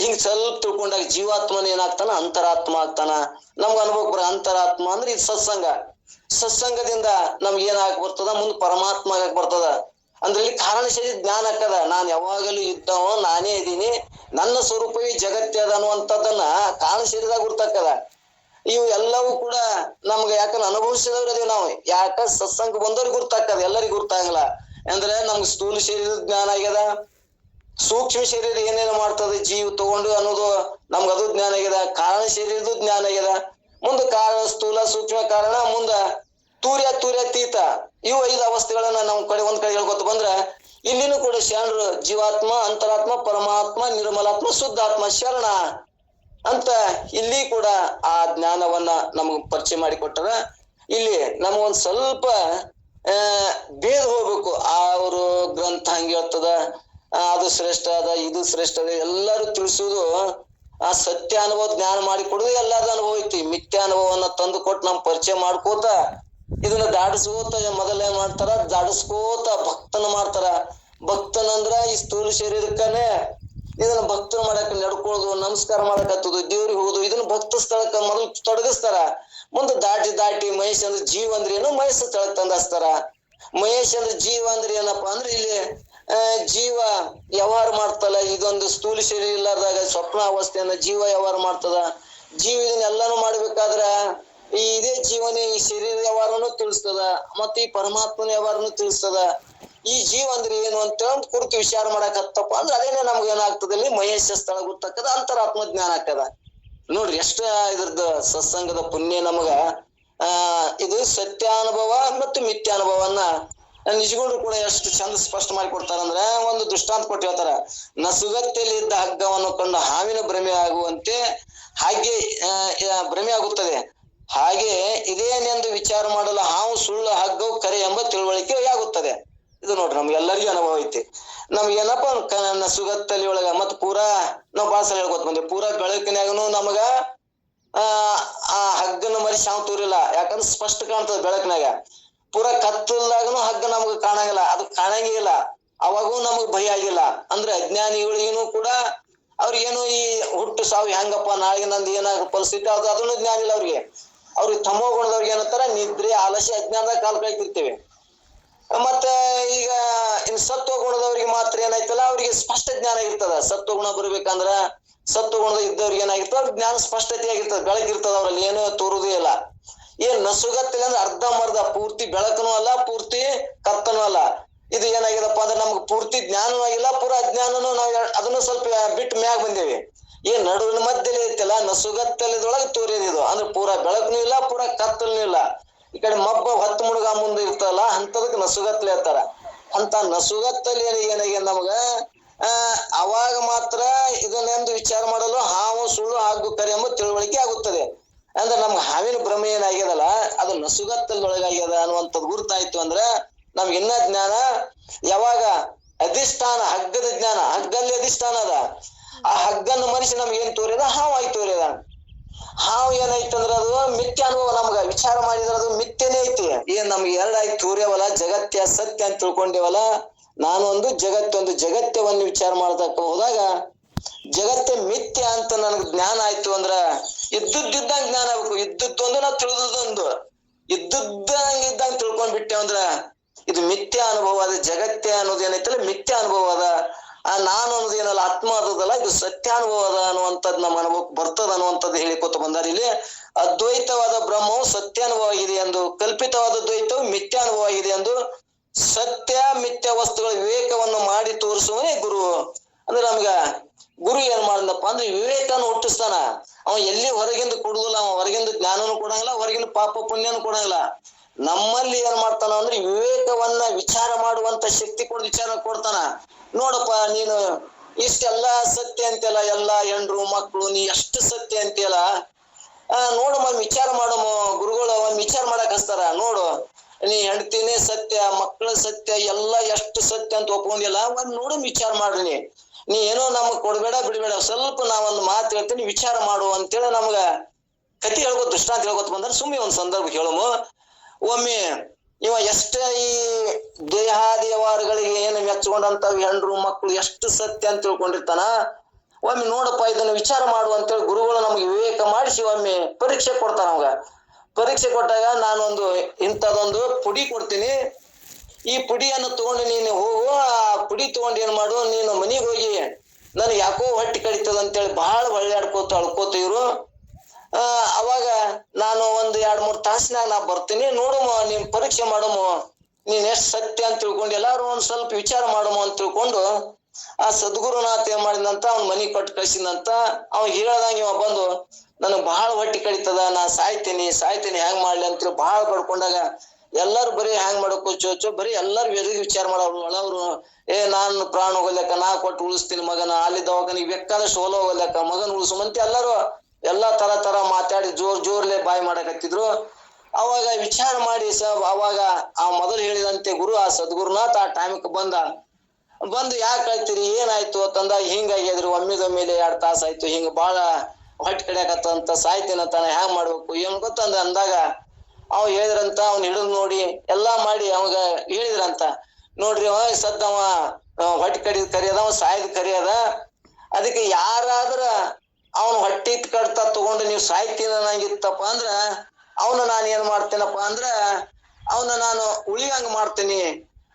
ಹಿಂಗ್ ಸ್ವಲ್ಪ ತಿಳ್ಕೊಂಡಾಗ ಜೀವಾತ್ಮನ ಏನಾಗ್ತಾನ? ಅಂತರಾತ್ಮ ಆಗ್ತಾನ. ನಮ್ಗ ಅನುಭವ ಬರ ಅಂತರಾತ್ಮ ಅಂದ್ರೆ ಇದು ಸತ್ಸಂಗ. ಸತ್ಸಂಗದಿಂದ ನಮ್ಗೆ ಏನಾಗಕ್ ಬರ್ತದ? ಮುಂದ್ ಪರಮಾತ್ಮ ಆಗಕ್ ಬರ್ತದ. ಅಂದ್ರೆ ಇಲ್ಲಿ ಕಾರಣ ಶರೀರ ಜ್ಞಾನ ಹಾಕದ. ನಾನು ಯಾವಾಗಲೂ ಇದ್ದವ, ನಾನೇ ಇದ್ದೀನಿ, ನನ್ನ ಸ್ವರೂಪವೇ ಜಗತ್ತೇ ಅದ ಅನ್ನುವಂಥದ್ದನ್ನ ಕಾರಣ ಶರೀರದಾಗ ಗುರ್ತಾಕದ. ಇವು ಎಲ್ಲವೂ ಕೂಡ ನಮ್ಗೆ ಯಾಕಂದ್ರೆ ಅನುಭವಿಸಿದವ್ರು ಅದೇವ್ ನಾವು. ಯಾಕ ಸತ್ಸಂಗ ಬಂದವ್ರಿಗೆ ಗುರ್ತಾಕದ, ಎಲ್ಲರಿಗೂ ಗುರ್ತಾಗಲ್ಲ. ಅಂದ್ರೆ ನಮ್ಗೆ ಸ್ಥೂಲ ಶರೀರದ ಜ್ಞಾನ ಆಗ್ಯದ, ಸೂಕ್ಷ್ಮ ಶರೀರ ಏನೇನು ಮಾಡ್ತದೆ ಜೀವ ತಗೊಂಡು ಅನ್ನೋದು ನಮ್ಗೆ ಅದು ಜ್ಞಾನ ಆಗ್ಯದ, ಕಾರಣ ಶರೀರದ ಜ್ಞಾನ ಆಗ್ಯದ. ಮುಂದೆ ಕಾರಣ ಸ್ಥೂಲ ಸೂಕ್ಷ್ಮ ಕಾರಣ, ಮುಂದ ತೂರ್ಯಾತೀತ, ಇವು 5 ಅವಸ್ಥೆಗಳನ್ನ ನಾವು ಒಂದ್ ಕಡೆ ಹೇಳ್ಕೊತ ಬಂದ್ರ ಇಲ್ಲಿನೂ ಕೂಡ ಶರಣರು ಜೀವಾತ್ಮ, ಅಂತರಾತ್ಮ, ಪರಮಾತ್ಮ, ನಿರ್ಮಲಾತ್ಮ, ಶುದ್ಧಾತ್ಮ ಶರಣ ಅಂತ ಇಲ್ಲಿ ಕೂಡ ಆ ಜ್ಞಾನವನ್ನ ನಮಗ್ ಪರಿಚಯ ಮಾಡಿಕೊಟ್ಟರ. ಇಲ್ಲಿ ನಮಗೊಂದ್ ಸ್ವಲ್ಪ ಭೇದ ಹೋಗ್ಬೇಕು. ಅವರು ಗ್ರಂಥ ಹಂಗೆ ಹೇಳ್ತದ, ಅದು ಶ್ರೇಷ್ಠ ಅದ, ಇದು ಶ್ರೇಷ್ಠ ಅದ, ಎಲ್ಲರೂ ತಿಳಿಸುವುದು ಆ ಸತ್ಯ ಅನುಭವ ಜ್ಞಾನ ಮಾಡಿಕೊಡುದು ಎಲ್ಲಾರ್ದು ಅನುಭವ ಐತಿ. ಮಿಥ್ಯ ಅನುಭವವನ್ನ ತಂದು ಕೊಟ್ಟು ನಮ್ ಪರಿಚಯ ಮಾಡ್ಕೋತ ಇದನ್ನ ದಾಡಿಸ್ಕೋತ ಮೊದಲೇ ಮಾಡ್ತಾರ, ದಾಡಿಸ್ಕೋತ ಭಕ್ತನ ಮಾಡ್ತಾರ. ಭಕ್ತನಂದ್ರ ಈ ಸ್ಥೂಲ ಶರೀರಕ್ಕನೆ ಇದನ್ನ ಭಕ್ತನ ಮಾಡಕ್ ನಡ್ಕೊಳ್ಳೋದು, ನಮಸ್ಕಾರ ಮಾಡಕ್ ಹತ್ತುದು, ದೇವ್ರಿಗೆ ಹೋಗುದು, ಇದನ್ನ ಭಕ್ತ ಸ್ಥಳಕ್ಕ ಮೊದಲು ತೊಡಗಿಸ್ತಾರ. ಮುಂದೆ ದಾಟಿ ಮಹೇಶ್ ಅಂದ್ರೆ ಜೀವ ಅಂದ್ರೆ ಏನು, ಮಹೇಶ್ ಸ್ಥಳಕ್ ತಂದಸ್ತಾರ. ಮಹೇಶ್ ಅಂದ್ರೆ ಜೀವ ಅಂದ್ರೆ ಏನಪ್ಪಾ ಅಂದ್ರೆ ಇಲ್ಲಿ ಜೀವ ವ್ಯವಹಾರ ಮಾಡ್ತಲ್ಲ. ಇದೊಂದು ಸ್ಥೂಲ ಶರೀರ ಇಲ್ಲಾರ್ದಾಗ ಸ್ವಪ್ನ ಅವಸ್ಥೆಯನ್ನ ಜೀವ ವ್ಯವಹಾರ ಮಾಡ್ತದ. ಜೀವ ಇದನ್ನೆಲ್ಲಾನು ಮಾಡ್ಬೇಕಾದ್ರ ಇದೇ ಜೀವನೇ ಈ ಶರೀರ ವ್ಯವಹಾರನು ತಿಳಿಸ್ತದ, ಮತ್ತೆ ಈ ಪರಮಾತ್ಮನ ವ್ಯವಹಾರನು ತಿಳಿಸ್ತದ. ಈ ಜೀವ ಅಂದ್ರೆ ಏನು ಅಂತ ಕುರಿತು ವಿಚಾರ ಮಾಡಕ್ ಹತ್ತಪ್ಪ ಅಂದ್ರೆ ಅದೇನೆ ನಮ್ಗೆ ಏನಾಗ್ತದೆ, ಇಲ್ಲಿ ಮಹೇಶ ಸ್ಥಳ ಗೊತ್ತಾಗ್ತದ, ಅಂತರಾತ್ಮ ಜ್ಞಾನ ಆಗ್ತದ. ನೋಡ್ರಿ ಎಷ್ಟ ಇದ್ರದ್ದು ಸತ್ಸಂಗದ ಪುಣ್ಯ ನಮಗ. ಇದು ಸತ್ಯಾನುಭವ ಮತ್ತು ಮಿಥ್ಯಾನುಭವನ್ನ ನಿಜಗೊಂಡ್ರು ಕೂಡ ಎಷ್ಟು ಚಂದ ಸ್ಪಷ್ಟ ಮಾಡಿ ಕೊಡ್ತಾರಂದ್ರೆ, ಒಂದು ದೃಷ್ಟಾಂತ ಕೊಟ್ಟು ಹೇಳ್ತಾರ. ನಸುಗತ್ತಿಯಲ್ಲಿ ಇದ್ದ ಹಗ್ಗವನ್ನು ಕಂಡು ಹಾವಿನ ಭ್ರಮೆ ಆಗುವಂತೆ ಹಾಗೆ ಭ್ರಮೆ ಆಗುತ್ತದೆ. ಹಾಗೆ ಇದೇನೆಂದು ವಿಚಾರ ಮಾಡಲು ಹಾವು ಸುಳ್ಳು, ಹಗ್ಗವು ಕರೆ ಎಂಬ ತಿಳುವಳಿಕೆ ಆಗುತ್ತದೆ. ಇದು ನೋಡ್ರಿ ನಮ್ಗೆಲ್ಲರಿಗೂ ಅನುಭವ ಐತಿ. ನಮ್ಗೆ ಏನಪ್ಪಾ ನಸುಗತ್ತಲ್ಲಿ ಒಳಗ ಮತ್ ಪೂರಾ ನಾವ್ ಬಾಳ ಸಲ ಹೇಳ್ಕೊತ ಬಂದೇವಿ. ಪೂರಾ ಬೆಳಕಿನಾಗನು ನಮಗ ಆ ಹಗ್ಗನ ಮರಿಸಿ ಹಾವು ತೋರಿಲ್ಲ, ಯಾಕಂದ್ರೆ ಸ್ಪಷ್ಟ ಕಾಣ್ತದ ಬೆಳಕಿನಾಗ. ಪೂರಾ ಕತ್ತಲ್ದಾಗನು ಹಗ್ಗ ನಮಗ ಕಾಣಂಗಿಲ್ಲ, ಅದು ಕಾಣಂಗೇ ಇಲ್ಲ. ಅವಾಗೂ ನಮಗ್ ಭಯ ಆಗಿಲ್ಲ. ಅಂದ್ರೆ ಅಜ್ಞಾನಿಗಳಿಗೇನು ಕೂಡ ಅವ್ರಿಗೇನು ಈ ಹುಟ್ಟು ಸಾವು ಹೆಂಗಪ್ಪ, ನಾಳೆ ನಂದು ಏನಾಗ ಪರಿಸ್ಥಿತಿ ಅದು ಅದನ್ನು ಜ್ಞಾನ ಇಲ್ಲ ಅವ್ರಿಗೆ. ತಮೋ ಗುಣದವ್ರಿಗೆ ಏನಂತಾರ, ನಿದ್ರೆ ಆಲಸ್ಯ ಅಜ್ಞಾನದಾಗ ಕಾಲ್ ಕಳಿತಿರ್ತೇವೆ. ಮತ್ತೆ ಈಗ ಇನ್ ಸತ್ವ ಗುಣದವ್ರಿಗೆ ಮಾತ್ರ ಏನಾಯ್ತಲ್ಲ, ಅವ್ರಿಗೆ ಸ್ಪಷ್ಟ ಜ್ಞಾನ ಇರ್ತದ. ಸತ್ವ ಗುಣ ಬರ್ಬೇಕಂದ್ರ ಸತ್ವ ಗುಣದ ಇದ್ದವ್ರಿಗೆ ಏನಾಗಿರ್ತದ, ಅವ್ರ ಜ್ಞಾನ ಸ್ಪಷ್ಟತೆ ಆಗಿರ್ತದ, ಬೆಳಕಿರ್ತದ, ಅವ್ರಲ್ಲಿ ಏನು ತೋರುದೇ ಇಲ್ಲ. ಏನ್ ನಸುಗತ್ತಿಲ್ಲ ಅಂದ್ರೆ ಅರ್ಧಂಬರ್ಧ, ಪೂರ್ತಿ ಬೆಳಕನೂ ಅಲ್ಲ, ಪೂರ್ತಿ ಕತ್ತನೂ ಅಲ್ಲ. ಇದು ಏನಾಗಿದಪ್ಪ ಅಂದ್ರೆ ನಮ್ಗೆ ಪೂರ್ತಿ ಜ್ಞಾನನೂ ಆಗಿಲ್ಲ, ಪೂರಾ ಅಜ್ಞಾನನು ನಾವ್ ಅದನ್ನು ಸ್ವಲ್ಪ ಬಿಟ್ಟು ಮ್ಯಾಗ ಬಂದೇವಿ. ಏನ್ ನಡುವಿನ ಮಧ್ಯದಲ್ಲಿ ಐತಲ್ಲ ನಸುಗತ್ತಲದೊಳಗೆ ತೋರಿಯೋದು, ಅಂದ್ರೆ ಪೂರಾ ಬೆಳಕನೂ ಇಲ್ಲ, ಪೂರಾ ಕತ್ತಲೂ ಇಲ್ಲ. ಈ ಕಡೆ ಮಬ್ಬ ಹೊತ್ತು ಮುಳುಗ ಮುಂದೆ ಇರ್ತಲ್ಲ, ಅಂತದಕ್ಕೆ ನಸುಗತ್ತಲೆ ಇರ್ತಾರ. ಅಂತ ನಸುಗತ್ತಲೆ ಏನಾಗ್ಯ ನಮಗ ಅವಾಗ ಮಾತ್ರ ಇದನ್ನೆಂದು ವಿಚಾರ ಮಾಡಲು ಹಾವು ಸುಳ್ಳು ಹಾಗೂ ಕರೆ ಎಂಬ ತಿಳುವಳಿಕೆ ಆಗುತ್ತದೆ. ಅಂದ್ರೆ ನಮ್ಗೆ ಹಾವಿನ ಭ್ರಮೆ ಏನಾಗ್ಯದಲ್ಲ, ಅದು ನಸುಗತ್ತಲೊಳಗಾಗ್ಯದ ಅನ್ನುವಂಥದ್ದು ಗುರ್ತಾಯ್ತು ಅಂದ್ರೆ ನಮ್ಗೆ ಇನ್ನ ಜ್ಞಾನ. ಯಾವಾಗ ಅಧಿಷ್ಠಾನ ಹಗ್ಗದ ಜ್ಞಾನ, ಹಗ್ಗಲ್ಲಿ ಅಧಿಷ್ಠಾನ ಅದ, ಆ ಹಗ್ಗನ ಮನುಷ್ಯ ನಮ್ಗೆ ಏನ್ ತೋರ್ಯದ, ಹಾವು ಆಯ್ತು ತೋರ್ಯದ. ಹಾವು ಏನಾಯ್ತಂದ್ರ ಅದು ಮಿಥ್ಯ ಅನುಭವ. ನಮ್ಗ ವಿಚಾರ ಮಾಡಿದ್ರ ಅದು ಮಿಥ್ಯನೇ ಐತಿ. ಏನ್ ನಮ್ಗೆ ಎರಡಾಯ್ತು ತೋರ್ಯವಲ್ಲ, ಜಗತ್ಯ ಸತ್ಯ ಅಂತ ತಿಳ್ಕೊಂಡೇವಲ್ಲ. ನಾನೊಂದು ಜಗತ್ತೊಂದು, ಜಗತ್ಯವನ್ನ ವಿಚಾರ ಮಾಡ್ದಕ್ಕ ಹೋದಾಗ ಜಗತ್ತೇ ಮಿಥ್ಯ ಅಂತ ನನಗ್ ಜ್ಞಾನ ಆಯ್ತು ಅಂದ್ರ ಇದ್ದಂಗ ಜ್ಞಾನ ಆಗ್ಬೇಕು. ಇದ್ದದ್ದೊಂದು ನಾವು ತಿಳಿದೊಂದು, ಇದ್ದಂಗ ತಿಳ್ಕೊಂಡ್ಬಿಟ್ಟೆ ಅಂದ್ರ ಇದು ಮಿಥ್ಯ ಅನುಭವ ಅದ. ಜಗತ್ತೇ ಅನ್ನೋದು ಏನೈತಲ್ಲ ಮಿಥ್ಯ ಅನುಭವ ಅದ. ನಾನು ಅನ್ನೋದು ಏನಲ್ಲ ಆತ್ಮ ಅದಲ್ಲ, ಇದು ಸತ್ಯಾನುಭವ ಅದ ಅನ್ನುವಂಥದ್ದು ನಮ್ಮ ಅನುಭವಕ್ಕೆ ಬರ್ತದ ಅನ್ನುವಂಥದ್ದು ಹೇಳಿಕೊತ ಬಂದಾರ. ಇಲ್ಲಿ ಅದ್ವೈತವಾದ ಬ್ರಹ್ಮವು ಸತ್ಯಾನುಭವ ಆಗಿದೆ ಎಂದು, ಕಲ್ಪಿತವಾದ ದ್ವೈತವು ಮಿಥ್ಯಾನುಭವ ಆಗಿದೆ ಎಂದು ಸತ್ಯ ಮಿಥ್ಯ ವಸ್ತುಗಳ ವಿವೇಕವನ್ನು ಮಾಡಿ ತೋರಿಸುವನೇ ಗುರು. ಅಂದ್ರೆ ನಮ್ಗ ಗುರು ಏನ್ ಮಾಡಿದಪ್ಪ ಅಂದ್ರೆ ವಿವೇಕನ ಹುಟ್ಟಿಸ್ತಾನ. ಅವ ಎಲ್ಲಿ ಹೊರಗಿಂದ ಕೊಡುದಿಲ್ಲ, ಅವ ಹೊರಗಿಂದ ಜ್ಞಾನನು ಕೊಡಂಗಿಲ್ಲ, ಹೊರಗಿಂದ ಪಾಪ ಪುಣ್ಯನು ಕೊಡಂಗಿಲ್ಲ. ನಮ್ಮಲ್ಲಿ ಏನ್ ಮಾಡ್ತಾನ ಅಂದ್ರೆ ವಿವೇಕವನ್ನ ವಿಚಾರ ಮಾಡುವಂತ ಶಕ್ತಿ ಕೊಡ್ ವಿಚಾರ ಕೊಡ್ತಾನ. ನೋಡಪ್ಪ ನೀನು ಇಷ್ಟೆಲ್ಲಾ ಸತ್ಯ ಅಂತೆಲ್ಲ, ಎಲ್ಲಾ ಹೆಂಡ್ರು ಮಕ್ಕಳು ನೀ ಎಷ್ಟು ಸತ್ಯ ಅಂತೆಲ್ಲ, ನೋಡಮ್ಮ ವಿಚಾರ ಮಾಡಮ್ಮ. ಗುರುಗಳು ಅವನ್ ವಿಚಾರ ಮಾಡಕ್ ಹಚ್ತಾರ. ನೋಡು ನೀ ಹೆಂಡ್ತಿನೇ ಸತ್ಯ, ಮಕ್ಕಳ ಸತ್ಯ, ಎಲ್ಲಾ ಎಷ್ಟು ಸತ್ಯ ಅಂತ ಒಪ್ಕೊಂಡಿಲ್ಲ, ಒಂದ್ ನೋಡು ವಿಚಾರ ಮಾಡ್ರಿ. ನೀ ಏನೋ ನಮಗ್ ಕೊಡ್ಬೇಡ ಬಿಡ್ಬೇಡ, ಸ್ವಲ್ಪ ನಾವೊಂದು ಮಾತು ಹೇಳ್ತೀನಿ ವಿಚಾರ ಮಾಡು ಅಂತೇಳಿ ನಮ್ಗ ಕತಿ ಹೇಳ್ಕೊತ ದೃಷ್ಟಾಂತ ಹೇಳ್ಕೊತ ಬಂದ್ರೆ ಸುಮ್ಮನೆ ಒಂದ್ ಸಂದರ್ಭ ಹೇಳಮ್ಮ. ಒಮ್ಮೆ ಇವ ಎಷ್ಟ ಈ ದೇಹಾದಿ ವ್ಯವಹಾರಗಳಿಗೆ ಏನು ಮೆಚ್ಕೊಂಡಂತ ಹೆಂಡ್ರು ಮಕ್ಕಳು ಎಷ್ಟು ಸತ್ಯ ಅಂತ ತಿಳ್ಕೊಂಡಿರ್ತಾನ. ಒಮ್ಮೆ ನೋಡಪ್ಪ ಇದನ್ನ ವಿಚಾರ ಮಾಡು ಅಂತೇಳಿ ಗುರುಗಳು ನಮ್ಗೆ ವಿವೇಕ ಮಾಡಿಸಿ ಒಮ್ಮೆ ಪರೀಕ್ಷೆ ಕೊಡ್ತಾರ. ನಮ್ಗ ಪರೀಕ್ಷೆ ಕೊಟ್ಟಾಗ ನಾನೊಂದು ಇಂಥದೊಂದು ಪುಡಿ ಕೊಡ್ತೀನಿ, ಈ ಪುಡಿಯನ್ನು ತಗೊಂಡು ನೀನು ಹೋಗು, ಆ ಪುಡಿ ತಗೊಂಡು ಏನ್ ಮಾಡು, ನೀನು ಮನಿಗೆ ಹೋಗಿ ನನಗೆ ಯಾಕೋ ಹೊಟ್ಟಿ ಕಡಿತದ ಅಂತೇಳಿ ಬಹಳ ಹೊಳ್ಳ್ಯಾಡ್ಕೋತ ಅಳ್ಕೋತ ಇವ್ರು. ಅವಾಗ ನಾನು ಒಂದು 2-3 ತಾಸಿನಾಗ ನಾ ಬರ್ತೀನಿ, ನೋಡಮ್ಮ ನೀನ್ ಪರೀಕ್ಷೆ ಮಾಡಮ್ಮ, ನೀನ್ ಎಷ್ಟ್ ಸತ್ಯ ಅಂತ ತಿಳ್ಕೊಂಡು ಎಲ್ಲಾರು ಒಂದ್ ಸ್ವಲ್ಪ ವಿಚಾರ ಮಾಡಮ್ಮ ಅಂತ ತಿಳ್ಕೊಂಡು ಆ ಸದ್ಗುರುನಾಥ ಏನ್ ಮಾಡಿದಂತ ಅವ್ನ ಮನಿ ಕೊಟ್ಟು ಕಳ್ಸಿದಂತ. ಅವ್ ಹೇಳ್ದಂಗ ಇವ ಬಂದು ನನಗ್ ಬಹಳ ಹೊಟ್ಟಿ ಕಡಿತದ, ನಾ ಸಾಯ್ತೀನಿ ಹೆಂಗ್ ಮಾಡ್ಲಿ ಅಂತೇಳಿ ಬಹಳ ಬಡ್ಕೊಂಡಾಗ ಎಲ್ಲಾರು ಬರೀ ಹ್ಯಾಂಗ್ ಮಾಡಕ್ಕೋ ಚೋಚೋ ಬರೀ ಎಲ್ಲಾರು ವಿಚಾರ ಮಾಡೋರು ಒಳವ್ರು. ನಾನು ಪ್ರಾಣ ಹೋಗ್ಲಕ್ಕ, ನಾ ಕೊಟ್ಟು ಉಳಿಸ್ತೀನಿ ಮಗನ, ಅಲ್ಲಿ ದವಾಖಾನಿಗೆ ಬೇಕಾದಷ್ಟು ಹೋಲ ಹೋಗ್ಲಕ್ಕ, ಮಗನ್ ಉಳಿಸುಮಂತ ಎಲ್ಲಾ ತರ ಮಾತಾಡಿ ಜೋರ್ಲೆ ಬಾಯಿ ಮಾಡಕತ್ತಿದ್ರು. ಅವಾಗ ವಿಚಾರ ಮಾಡಿ ಅವಾಗ ಆ ಮೊದಲು ಹೇಳಿದಂತೆ ಗುರು ಆ ಸದ್ಗುರುನಾಥ ಆ ಟೈಮ್ಗೆ ಬಂದು ಯಾಕೆ ಹೇಳ್ತೀರಿ, ಏನಾಯ್ತು ಅಂತಂದ. ಹಿಂಗಾಗಿದ್ರು ಒಮ್ಮೆದೊಮ್ಮೆಲೆ 2 ತಾಸು ಆಯ್ತು, ಹಿಂಗ ಬಾಳ ಹೊಟ್ಟೆ ಕಡಿಯಾಕತ್ತಂತ, ಸಾಯ್ತೀನಂತಾನ, ಹ್ಯಾಂಗ್ ಮಾಡ್ಬೇಕು ಏನ್ ಗೊತ್ತಂದ ಅಂದಾಗ ಅವ ಹೇಳಿದ್ರಂತ. ಅವ್ನ ಹಿಡಿದು ನೋಡಿ ಎಲ್ಲಾ ಮಾಡಿ ಅವಾಗ ಹೇಳಿದ್ರಂತ, ನೋಡ್ರಿ ಅವ ಸದ್ದವ ಹೊಟ್ಟೆ ಕಡಿದ್ ಕರಿಯದ, ಅವ ಸಾಯ್ದ ಕರಿಯದ, ಅದಕ್ಕೆ ಯಾರಾದ್ರ ಅವನ್ ಹೊಟ್ಟಿ ಕಡ್ತಾ ತಗೊಂಡು ನೀವು ಸಾಯ್ತೀನ ನಂಗಿತ್ತಪ್ಪ ಅಂದ್ರ ಅವನ ನಾನು ಏನ್ ಮಾಡ್ತೇನಪ್ಪ ಅಂದ್ರ ಅವನ ನಾನು ಉಳಿಯಂಗ ಮಾಡ್ತೀನಿ.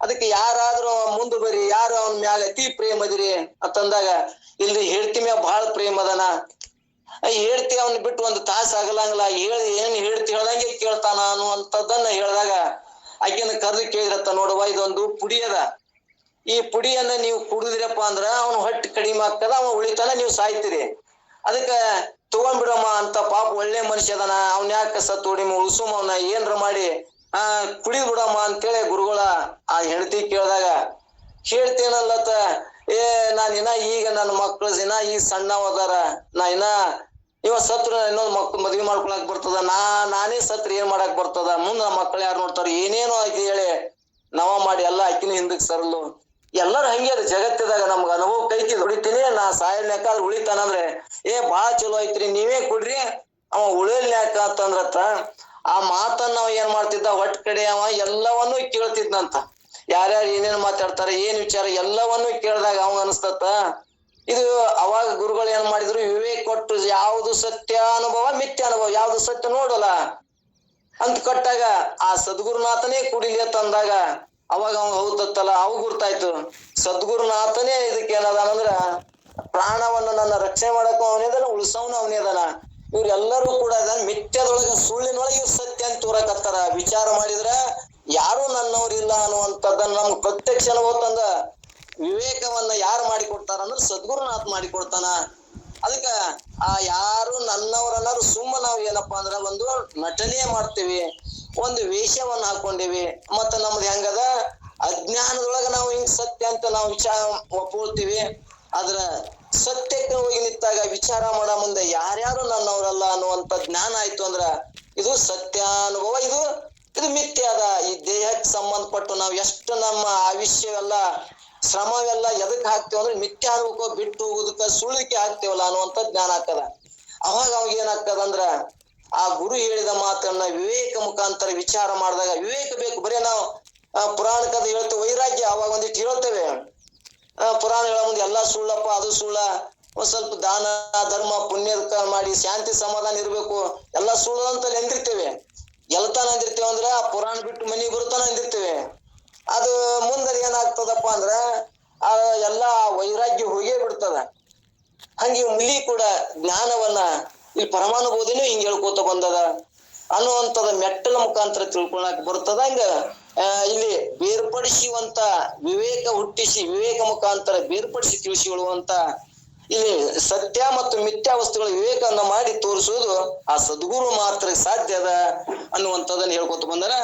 ಅದಕ್ಕೆ ಯಾರಾದ್ರೂ ಮುಂದೆ ಬರ್ರಿ, ಯಾರು ಅವನ ಮ್ಯಾಲ ಅತಿ ಪ್ರೇಮ ಅದಿರಿ ಅಂತಂದಾಗ, ಇಲ್ಲಿ ಹೇಳ್ತಿ ಮ್ಯಾಗ ಬಹಳ ಪ್ರೇಮ ಅದನ, ಹೇಳ್ತಿ ಅವ್ನ ಬಿಟ್ಟು 1 ತಾಸು ಆಗಲಂಗಿಲ್ಲ, ಏನ್ ಹೇಳ್ತಿ ಹೇಳ್ದಂಗೆ ಕೇಳ್ತಾನ ಅನ್ನುವಂಥದ್ದನ್ನ ಹೇಳಿದಾಗ ಆಕಿನ ಕರೆದು ಕೇಳಿದ್ರತ್ತ, ನೋಡುವ ಇದೊಂದು ಪುಡಿ ಅದ, ಈ ಪುಡಿಯನ್ನ ನೀವು ಕುಡಿದ್ರಪ್ಪ ಅಂದ್ರ ಅವ್ನ ಹೊಟ್ಟೆ ಕಡಿಮೆ ಆಗ್ತದ, ಅವ ಉಳಿತಾನ, ನೀವು ಸಾಯ್ತೀರಿ, ಅದಕ್ಕ ತಗೊಂಡ್ಬಿಡಮ್ಮ ಅಂತ. ಪಾಪ ಒಳ್ಳೆ ಮನುಷ್ಯ ಅದನ, ಅವ್ನ ಯಾಕ ಸತ್ತೋಡಿ ಉಳಿಸುಮ, ಅವನ ಏನ್ರ ಮಾಡಿ ಕುಡಿದ್ ಬಿಡಮ್ಮ ಅಂತೇಳಿ ಗುರುಗಳ ಆ ಹೆಂಡತಿ ಕೇಳಿದಾಗ ಹೇಳ್ತೇನಲ್ಲತ್ತ, ನಾನ್ ಈಗ ನನ್ನ ಮಕ್ಳು ಈಗ ಸಣ್ಣವ ಅದಾರ, ನಾ ಇವ ಸತ್ರ ಇನ್ನೊಂದ್ ಮದ್ವಿ ಮಾಡ್ಕೊಳಕ್ ಬರ್ತದ, ನಾನೇ ಸತ್ರ ಏನ್ ಮಾಡಕ್ ಬರ್ತದ, ಮುಂದ್ ನಮ್ಮ ಮಕ್ಳು ಯಾರು ನೋಡ್ತಾರ, ಏನೇನೋ ಆಕಿ ಹೇಳಿ ನವ ಮಾಡಿ ಎಲ್ಲಾ ಆಕಿನ ಹಿಂದಕ್ ಸರಲು. ಎಲ್ಲಾರು ಹಂಗೆ ಅದ ಜಗತ್ತಿದಾಗ, ನಮ್ಗ ಅನುಭವ ಕೈತಿ, ಹೊಡಿತೀನಿ ನಾ ಸಾಯಲ್ಯಾಕ ಉಳಿತಾನಂದ್ರೆ ಬಾಳ ಚಲೋ ಐತ್ರಿ, ನೀವೇ ಕೊಡ್ರಿ, ಅವ ಉಳಿಲ್ಯಾಕ ಅಂತಂದ್ರತ್ತ. ಆ ಮಾತನ್ನ ಅವ ಏನ್ ಮಾಡ್ತಿದ್ದ, ಹೊಟ್ಟ ಕಡೆ ಅವ ಎಲ್ಲವನ್ನೂ ಕೇಳ್ತಿದ್ನಂತ, ಯಾರ್ಯಾರು ಏನೇನ್ ಮಾತಾಡ್ತಾರ, ಏನ್ ವಿಚಾರ ಎಲ್ಲವನ್ನೂ ಕೇಳಿದಾಗ ಅವ ಅನಸ್ತತ್ತ. ಇದು ಅವಾಗ ಗುರುಗಳು ಏನ್ ಮಾಡಿದ್ರು, ವಿವೇಕ ಕೊಟ್ಟು ಯಾವ್ದು ಸತ್ಯ ಅನುಭವ ಮಿಥ್ಯ ಅನುಭವ ಯಾವ್ದು ಸತ್ಯ ನೋಡಲ್ಲ ಅಂತ ಕೊಟ್ಟಾಗ ಆ ಸದ್ಗುರುನಾಥನೇ ಕುಡಿಲಿ ಅಂತಂದಾಗ ಅವಾಗ ಅವ ಹೌದತ್ತಲ್ಲ, ಅವ್ ಗುರ್ತಾಯ್ತು, ಸದ್ಗುರುನಾಥನೇ ಇದಕ್ಕೆ ಏನದಾನಂದ್ರ ಪ್ರಾಣವನ್ನ ನನ್ನ ರಕ್ಷಣೆ ಮಾಡಕ್ಕೂ ಅವನೇ ಅದಾನ, ಉಳಿಸವನು ಅವನೇ ಅದಾನ. ಇವ್ರೆಲ್ಲರೂ ಕೂಡ ಮಿಥ್ಯದೊಳಗ ಸುಳ್ಳಿನೊಳಗೆ ಇವ್ರು ಸತ್ಯ ಅಂತ ತೋರಕತ್ತಾರ. ವಿಚಾರ ಮಾಡಿದ್ರ ಯಾರು ನನ್ನವ್ರಿಲ್ಲ ಅನ್ನುವಂಥದ್ದನ್ನ ನಮ್ಗೆ ಪ್ರತ್ಯಕ್ಷ ಅನುಭವ ತಂದ ವಿವೇಕವನ್ನ ಯಾರು ಮಾಡಿಕೊಡ್ತಾರ ಅಂದ್ರೆ ಸದ್ಗುರುನಾಥ್ ಮಾಡಿಕೊಡ್ತಾನ. ಅದಕ್ಕ ಆ ಯಾರು ನನ್ನವರನ್ನಾರು ಸುಮ್ಮ ನಾವ್ ಏನಪ್ಪಾ ಅಂದ್ರ ಒಂದು ನಟನೆ ಮಾಡ್ತೇವಿ, ಒಂದು ವೇಷವನ್ನ ಹಾಕೊಂಡಿವಿ, ಮತ್ತ ನಮ್ದು ಹೆಂಗದ ಅಜ್ಞಾನದೊಳಗ ನಾವು ಹಿಂಗ್ ಸತ್ಯ ಅಂತ ನಾವು ವಿಚಾರ ಒಪ್ಕೊಳ್ತೀವಿ. ಆದ್ರ ಸತ್ಯಕ್ಕೆ ಹೋಗಿ ನಿಂತಾಗ ವಿಚಾರ ಮಾಡೋ ಮುಂದೆ ಯಾರ್ಯಾರು ನನ್ನವರಲ್ಲ ಅನ್ನುವಂತ ಜ್ಞಾನ ಆಯ್ತು ಅಂದ್ರ ಇದು ಸತ್ಯಾನುಭವ, ಇದು ಮಿಥ್ಯ ಅದ. ಈ ದೇಹಕ್ಕೆ ಸಂಬಂಧಪಟ್ಟು ನಾವ್ ಎಷ್ಟು ನಮ್ಮ ಆಯುಷ್ಯವೆಲ್ಲ ಶ್ರಮವೆಲ್ಲ ಎದಕ್ ಹಾಕ್ತೇವ ಅಂದ್ರೆ ಮಿಥ್ಯಾನುಭವಕ್ಕೆ ಬಿಟ್ಟು ಹೋಗುದಕ್ಕ ಸುಳ್ಳಿಕೆ ಹಾಕ್ತೇವಲ್ಲ ಅನ್ನುವಂತ ಜ್ಞಾನ ಆಗ್ತದ. ಅವಾಗ ಏನಾಗ್ತದಂದ್ರ ಆ ಗುರು ಹೇಳಿದ ಮಾತನ್ನ ವಿವೇಕ ಮುಖಾಂತರ ವಿಚಾರ ಮಾಡಿದಾಗ ವಿವೇಕ ಬೇಕು. ಬರೀ ನಾವು ಪುರಾಣ ಕಥೆ ಹೇಳ್ತೇವೆ, ವೈರಾಗ್ಯ ಅವಾಗ ಒಂದಿಟ್ಟು ಹೇಳ್ತೇವೆ, ಪುರಾಣ ಹೇಳೋ ಮುಂದೆ ಎಲ್ಲಾ ಸುಳ್ಳಪ್ಪ, ಅದು ಸುಳ್ಳ, ಒಂದ್ ಸ್ವಲ್ಪ ದಾನ ಧರ್ಮ ಪುಣ್ಯದ ಮಾಡಿ ಶಾಂತಿ ಸಮಾಧಾನ ಇರ್ಬೇಕು, ಎಲ್ಲಾ ಸುಳ್ಳು ಅಂತ ಎಂದಿರ್ತೇವೆ. ಎಲ್ತಾನ ಅಂದಿರ್ತೇವೆ ಅಂದ್ರ ಆ ಪುರಾಣ ಬಿಟ್ಟು ಮನಿಗೆ ಬರುತ್ತಾನ ಅಂದಿರ್ತೇವೆ. ಅದು ಮುಂದೆ ಏನಾಗ್ತದಪ್ಪ ಅಂದ್ರ ಆ ಎಲ್ಲಾ ವೈರಾಗ್ಯ ಹೋಗೇ ಬಿಡ್ತದ. ಹಂಗೆ ಮುಲಿ ಕೂಡ ಜ್ಞಾನವನ್ನ ಇಲ್ಲಿ ಪರಮಾನುಭೂತಿನೂ ಹಿಂಗ್ ಹೇಳ್ಕೋತ ಬಂದದ ಅನ್ನುವಂಥದ ಮೆಟ್ಟಲ ಮುಖಾಂತರ ತಿಳ್ಕೊಳಕ್ ಬರ್ತದ. ಹಂಗ ಇಲ್ಲಿ ಬೇರ್ಪಡಿಸುವಂತ ವಿವೇಕ ಹುಟ್ಟಿಸಿ ವಿವೇಕ ಮುಖಾಂತರ ಬೇರ್ಪಡಿಸಿ ತಿಳಿಸಿ ಹೇಳುವಂತ ಇಲ್ಲಿ ಸತ್ಯ ಮತ್ತು ಮಿಥ್ಯಾ ವಸ್ತುಗಳ ವಿವೇಕವನ್ನ ಮಾಡಿ ತೋರಿಸುವುದು ಆ ಸದ್ಗುರು ಮಾತ್ರ ಸಾಧ್ಯ ಅದ ಅನ್ನುವಂಥದ್ದನ್ನ ಹೇಳ್ಕೊತ ಬಂದರ.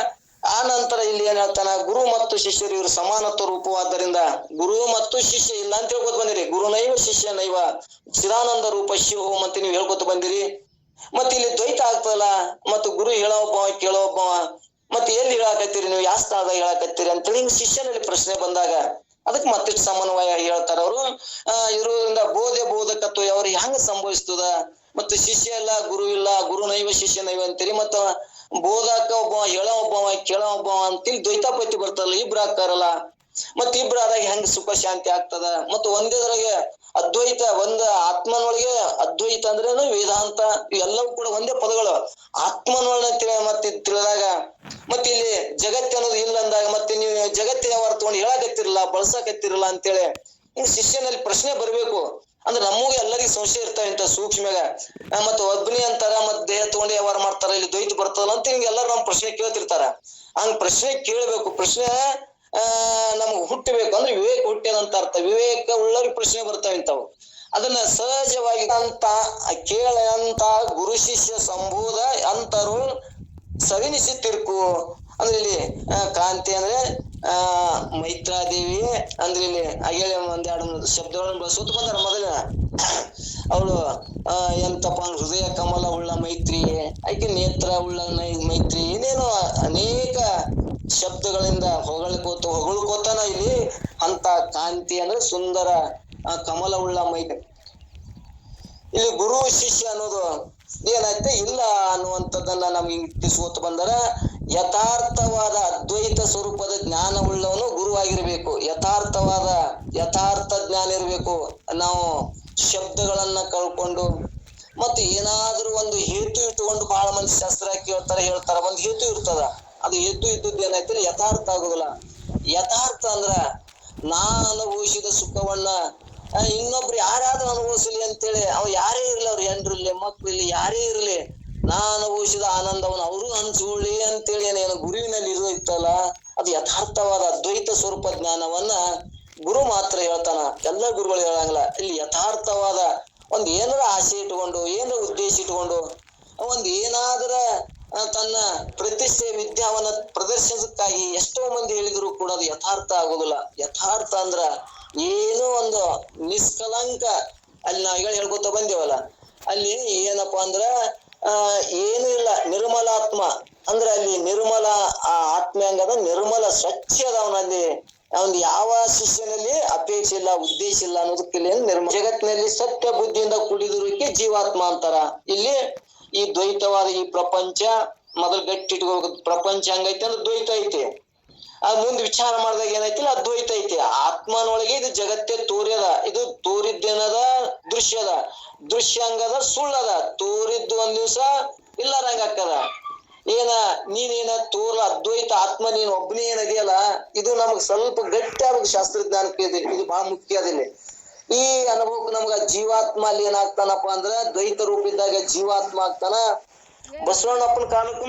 ಆ ನಂತರ ಇಲ್ಲಿ ಏನ್ ಹೇಳ್ತಾನ, ಗುರು ಮತ್ತು ಶಿಷ್ಯರು ಇವರು ಸಮಾನತ್ವ ರೂಪವಾದ್ದರಿಂದ ಗುರು ಮತ್ತು ಶಿಷ್ಯ ಇಲ್ಲ ಅಂತ ಹೇಳ್ಕೊತ ಬಂದಿರಿ. ಗುರುನೈವ ಶಿಷ್ಯ ನೈವ ಚಿದಾನಂದ ರೂಪ ಶಿವೋಮ್ ಅಂತ ನೀವು ಹೇಳ್ಕೊತ ಬಂದಿರಿ. ಮತ್ತೆ ಇಲ್ಲಿ ದ್ವೈತ ಆಗ್ತದಲ್ಲ, ಮತ್ತು ಗುರು ಹೇಳೋ ಒಬ್ಬವ ಕೇಳೋ ಒಬ್ಬವ, ಮತ್ತೆ ಎಲ್ಲಿ ಹೇಳಾಕತ್ತೀರಿ ನೀವು, ಯಾವ ಸ್ಥಳದಾಗ ಹೇಳಾಕತ್ತೀರಿ ಅಂತೇಳಿ ಹಿಂಗ್ ಶಿಷ್ಯನಲ್ಲಿ ಪ್ರಶ್ನೆ ಬಂದಾಗ ಅದಕ್ಕೆ ಮತ್ತಿಷ್ಟು ಸಮನ್ವಯ ಹೇಳ್ತಾರ ಅವರು. ಇರೋದ್ರಿಂದ ಬೋಧೆ ಬೋಧಕತ್ವ ಅವ್ರಿಗೆ ಹೆಂಗ ಸಂಭವಿಸ್ತದ, ಮತ್ತೆ ಶಿಷ್ಯ ಇಲ್ಲ ಗುರು ಇಲ್ಲ, ಗುರು ನೈವ ಶಿಷ್ಯ ನೈವ ಅಂತೀರಿ, ಮತ್ತ ಬೋಧಕ ಒಬ್ಬವ ಹೇಳೋ ಒಬ್ಬವ ಕೇಳೋ ಒಬ್ಬವ ಅಂತೇಳಿ ದ್ವೈತಾಪತಿ ಬರ್ತಾರಲ್ಲ, ಇಬ್ರು ಆಗ್ತಾರಲ್ಲ. ಮತ್ ಇಬ್ರು ಆದಾಗ ಹೆಂಗ್ ಸುಖ ಶಾಂತಿ ಆಗ್ತದ. ಮತ್ತು ಒಂದೇದ್ರಾಗೆ ಅದ್ವೈತ, ಒಂದ ಆತ್ಮನೊಳಗೆ ಅದ್ವೈತ ಅಂದ್ರೇನು ವೇದಾಂತ ಎಲ್ಲವೂ ಕೂಡ ಒಂದೇ ಪದಗಳು. ಆತ್ಮನೊಳಗೆ ಮತ್ತೆ ತಿಳಿದಾಗ ಮತ್ತೆ ಇಲ್ಲಿ ಜಗತ್ತು ಅನ್ನೋದು ಇಲ್ಲ ಅಂದಾಗ ಮತ್ತೆ ನೀವು ಜಗತ್ತಿನ ಯಾವಾರ ತಗೊಂಡು ಹೇಳಕತ್ತಿರಲ್ಲ, ಬಳಸಕತ್ತಿರಲ್ಲ ಅಂತೇಳಿ ಹಿಂಗ್ ಶಿಷ್ಯನಲ್ಲಿ ಪ್ರಶ್ನೆ ಬರ್ಬೇಕು. ಅಂದ್ರೆ ನಮಗೂ ಎಲ್ಲರಿಗೂ ಸಂಶಯ ಇರ್ತಾವ ಇಂತ ಸೂಕ್ಷ್ಮಗ. ಮತ್ತ ಒಬ್ಬನಿ ಅಂತಾರ, ಮತ್ ದೇಹ ತಗೊಂಡು ವ್ಯವಹಾರ ಮಾಡ್ತಾರ, ಇಲ್ಲಿ ದ್ವೈತ ಬರ್ತದಲ್ಲ ಅಂತ ಹಿಂಗ ಎಲ್ಲಾರು ನಮ್ ಪ್ರಶ್ನೆ ಕೇಳ್ತಿರ್ತಾರ. ಹಂಗ್ ಪ್ರಶ್ನೆ ಕೇಳ್ಬೇಕು. ಪ್ರಶ್ನೆ ನಮ್ಗ್ ಹುಟ್ಟಬೇಕು. ಅಂದ್ರೆ ವಿವೇಕ ಹುಟ್ಟೇನಂತ ಅರ್ಥ. ವಿವೇಕ ಉಳ್ಳವ್ರಿಗೆ ಪ್ರಶ್ನೆ ಬರ್ತಾವ ಇಂತಾವು. ಅದನ್ನ ಸಹಜವಾಗಿ ಅಂತ ಕೇಳಂತ ಗುರು ಶಿಷ್ಯ ಸಂಬೋಧ ಅಂತರು ಸವಿನಿಸಿ ತಿರ್ಕು. ಅಂದ್ರೆ ಇಲ್ಲಿ ಕಾಂತಿ ಅಂದ್ರೆ ಮೈತ್ರಾದೇವಿ ಅಂದ್ರೆ ಇಲ್ಲಿ ಹಾಗೆ ಒಂದೆರಡು ಶಬ್ದಗಳನ್ನು ಬಳಸೋದು ಬಂದಾರ. ಮೊದಲ ಅವಳು ಎಂತಪ್ಪ ಹೃದಯ ಕಮಲ ಉಳ್ಳ ಮೈತ್ರಿ, ಆಕೆ ನೇತ್ರ ಉಳ್ಳ ಮೈತ್ರಿ, ಏನೇನೋ ಅನೇಕ ಶಬ್ದಗಳಿಂದ ಹೊಗಳ್ಕೋತಾನ ಇಲ್ಲಿ ಅಂತ ಕಾಂತಿ ಅಂದ್ರೆ ಸುಂದರ ಕಮಲ ಉಳ್ಳ ಮೈತ್ರಿ. ಇಲ್ಲಿ ಗುರು ಶಿಷ್ಯ ಅನ್ನೋದು ಏನಾಯ್ತು ಇಲ್ಲ ಅನ್ನುವಂಥದ್ದನ್ನ ನಮ್ಗೆ ತಿಳಿಸ್ಕೊತ ಬಂದರ. ಯಥಾರ್ಥವಾದ ಅದ್ವೈತ ಸ್ವರೂಪದ ಜ್ಞಾನವುಳ್ಳವನು ಗುರುವಾಗಿರ್ಬೇಕು. ಯಥಾರ್ಥ ಜ್ಞಾನ ಇರ್ಬೇಕು. ನಾವು ಶಬ್ದಗಳನ್ನ ಕಳ್ಕೊಂಡು ಮತ್ತೆ ಏನಾದ್ರೂ ಒಂದು ಹೇತು ಇಟ್ಟುಕೊಂಡು ಬಹಳ ಮಂದಿ ಶಾಸ್ತ್ರ ಕೇಳ್ತಾರ, ಹೇಳ್ತಾರ. ಒಂದ್ ಹೇತು ಇರ್ತದ, ಅದು ಹೇತು ಇದ್ದದ್ದು ಏನಾಯ್ತು ಯಥಾರ್ಥ ಆಗುದಿಲ್ಲ. ಯಥಾರ್ಥ ಅಂದ್ರ ನಾ ಅನುಭವಿಸಿದ ಸುಖವನ್ನ ಇನ್ನೊಬ್ರು ಯಾರಾದ್ರೂ ಅನುಭವಿಸಲಿ ಅಂತೇಳಿ, ಅವ್ ಯಾರೇ ಇರ್ಲಿ, ಅವ್ರ ಹೆಂಡ್ರಿರ್ಲಿ, ಮಕ್ಳಿರ್ಲಿ, ಯಾರೇ ಇರ್ಲಿ, ನಾ ಅನುಭವಿಸಿದ ಆನಂದವನ್ನು ಅವರು ಹಂಚ್ಕೊಳ್ಳಿ ಅಂತೇಳಿ ಏನು ಗುರುವಿನಲ್ಲಿ ಇರ್ತಲ್ಲ, ಅದು ಯಥಾರ್ಥವಾದ ಅದ್ವೈತ ಸ್ವರೂಪ ಜ್ಞಾನವನ್ನ ಗುರು ಮಾತ್ರ ಹೇಳ್ತಾನ. ಎಲ್ಲ ಗುರುಗಳು ಹೇಳಂಗಿಲ್ಲ. ಇಲ್ಲಿ ಯಥಾರ್ಥವಾದ ಒಂದ್ ಏನಾರ ಆಸೆ ಇಟ್ಕೊಂಡು, ಏನಾರ ಉದ್ದೇಶ ಇಟ್ಕೊಂಡು, ಒಂದ್ ಏನಾದ್ರ ತನ್ನ ಪ್ರತಿಷ್ಠೆ ವಿದ್ಯಾವನ್ನ ಪ್ರದರ್ಶನಕ್ಕಾಗಿ ಎಷ್ಟೋ ಮಂದಿ ಹೇಳಿದ್ರು ಕೂಡ ಅದು ಯಥಾರ್ಥ ಆಗುದಿಲ್ಲ. ಯಥಾರ್ಥ ಅಂದ್ರ ಏನೋ ಒಂದು ನಿಷ್ಕಲಂಕ, ಅಲ್ಲಿ ನಾವ್ ಹೇಳ್ಕೊತ ಬಂದೇವಲ್ಲ, ಅಲ್ಲಿ ಏನಪ್ಪಾ ಅಂದ್ರ ಏನು ಇಲ್ಲ, ನಿರ್ಮಲಾತ್ಮ. ಅಂದ್ರೆ ಅಲ್ಲಿ ನಿರ್ಮಲ ಆತ್ಮ ಹೆಂಗದ, ನಿರ್ಮಲ ಸ್ವಚ್ಛ ಅದ ಅವನಲ್ಲಿ. ಅವನ್ ಯಾವ ಶಿಷ್ಯನಲ್ಲಿ ಅಪೇಕ್ಷೆ ಇಲ್ಲ, ಉದ್ದೇಶ ಇಲ್ಲ ಅನ್ನೋದಕ್ಕಿಲ್ಲ. ನಿರ್ಮಲ ಜಗತ್ತಿನಲ್ಲಿ ಸತ್ಯ ಬುದ್ಧಿಯಿಂದ ಕೂಡಿದುದಕ್ಕೆ ಜೀವಾತ್ಮ ಅಂತಾರ. ಇಲ್ಲಿ ಈ ದ್ವೈತವಾದ ಈ ಪ್ರಪಂಚ ಮೊದಲು ಗಟ್ಟಿ ಇಟ್ಕೋಬೇಕು. ಪ್ರಪಂಚ ಹಂಗೈತೆ ಅಂದ್ರೆ ದ್ವೈತ ಐತಿ. ಮುಂದ್ ವಿಚಾರ ಮಾಡಿದಾಗ ಏನೈತಿಲ್ಲ ಅದ್ವೈತ ಐತಿ. ಆತ್ಮನೊಳಗೆ ಇದು ಜಗತ್ತೇ ತೋರ್ಯದ. ಇದು ತೋರಿದ್ದೇನದ ದೃಶ್ಯದ, ದೃಶ್ಯಾಂಗದ ಸುಳ್ಳದ. ತೋರಿದ್ದು ಒಂದ್ ದಿವ್ಸ ಇಲ್ಲಾರಂಗ ಆಗ್ತದ. ನೀನೇನ ತೋರ್ಲ ಅದ್ವೈತ ಆತ್ಮ ನೀನ್ ಒಬ್ಬನೇ ಏನದಿಯಲ್ಲ, ಇದು ನಮಗ್ ಸ್ವಲ್ಪ ಗಟ್ಟಿ ಆಗ್ಬೇಕು. ಶಾಸ್ತ್ರಜ್ಞಾನಕ್ಕೆ ಇದು ಬಹಳ ಮುಖ್ಯ ಅದಿಲ್ಲ. ಈ ಅನುಭವಕ್ಕೆ ನಮ್ಗ ಜೀವಾತ್ಮ ಅಲ್ಲಿ ಏನಾಗ್ತಾನಪ್ಪ ಅಂದ್ರ ದ್ವೈತ ರೂಪ ಇದ್ದಾಗ ಜೀವಾತ್ಮ ಆಗ್ತಾನ. ಬಸವಣ್ಣಪ್ಪನ ಕಾಲಕ್ಕೂ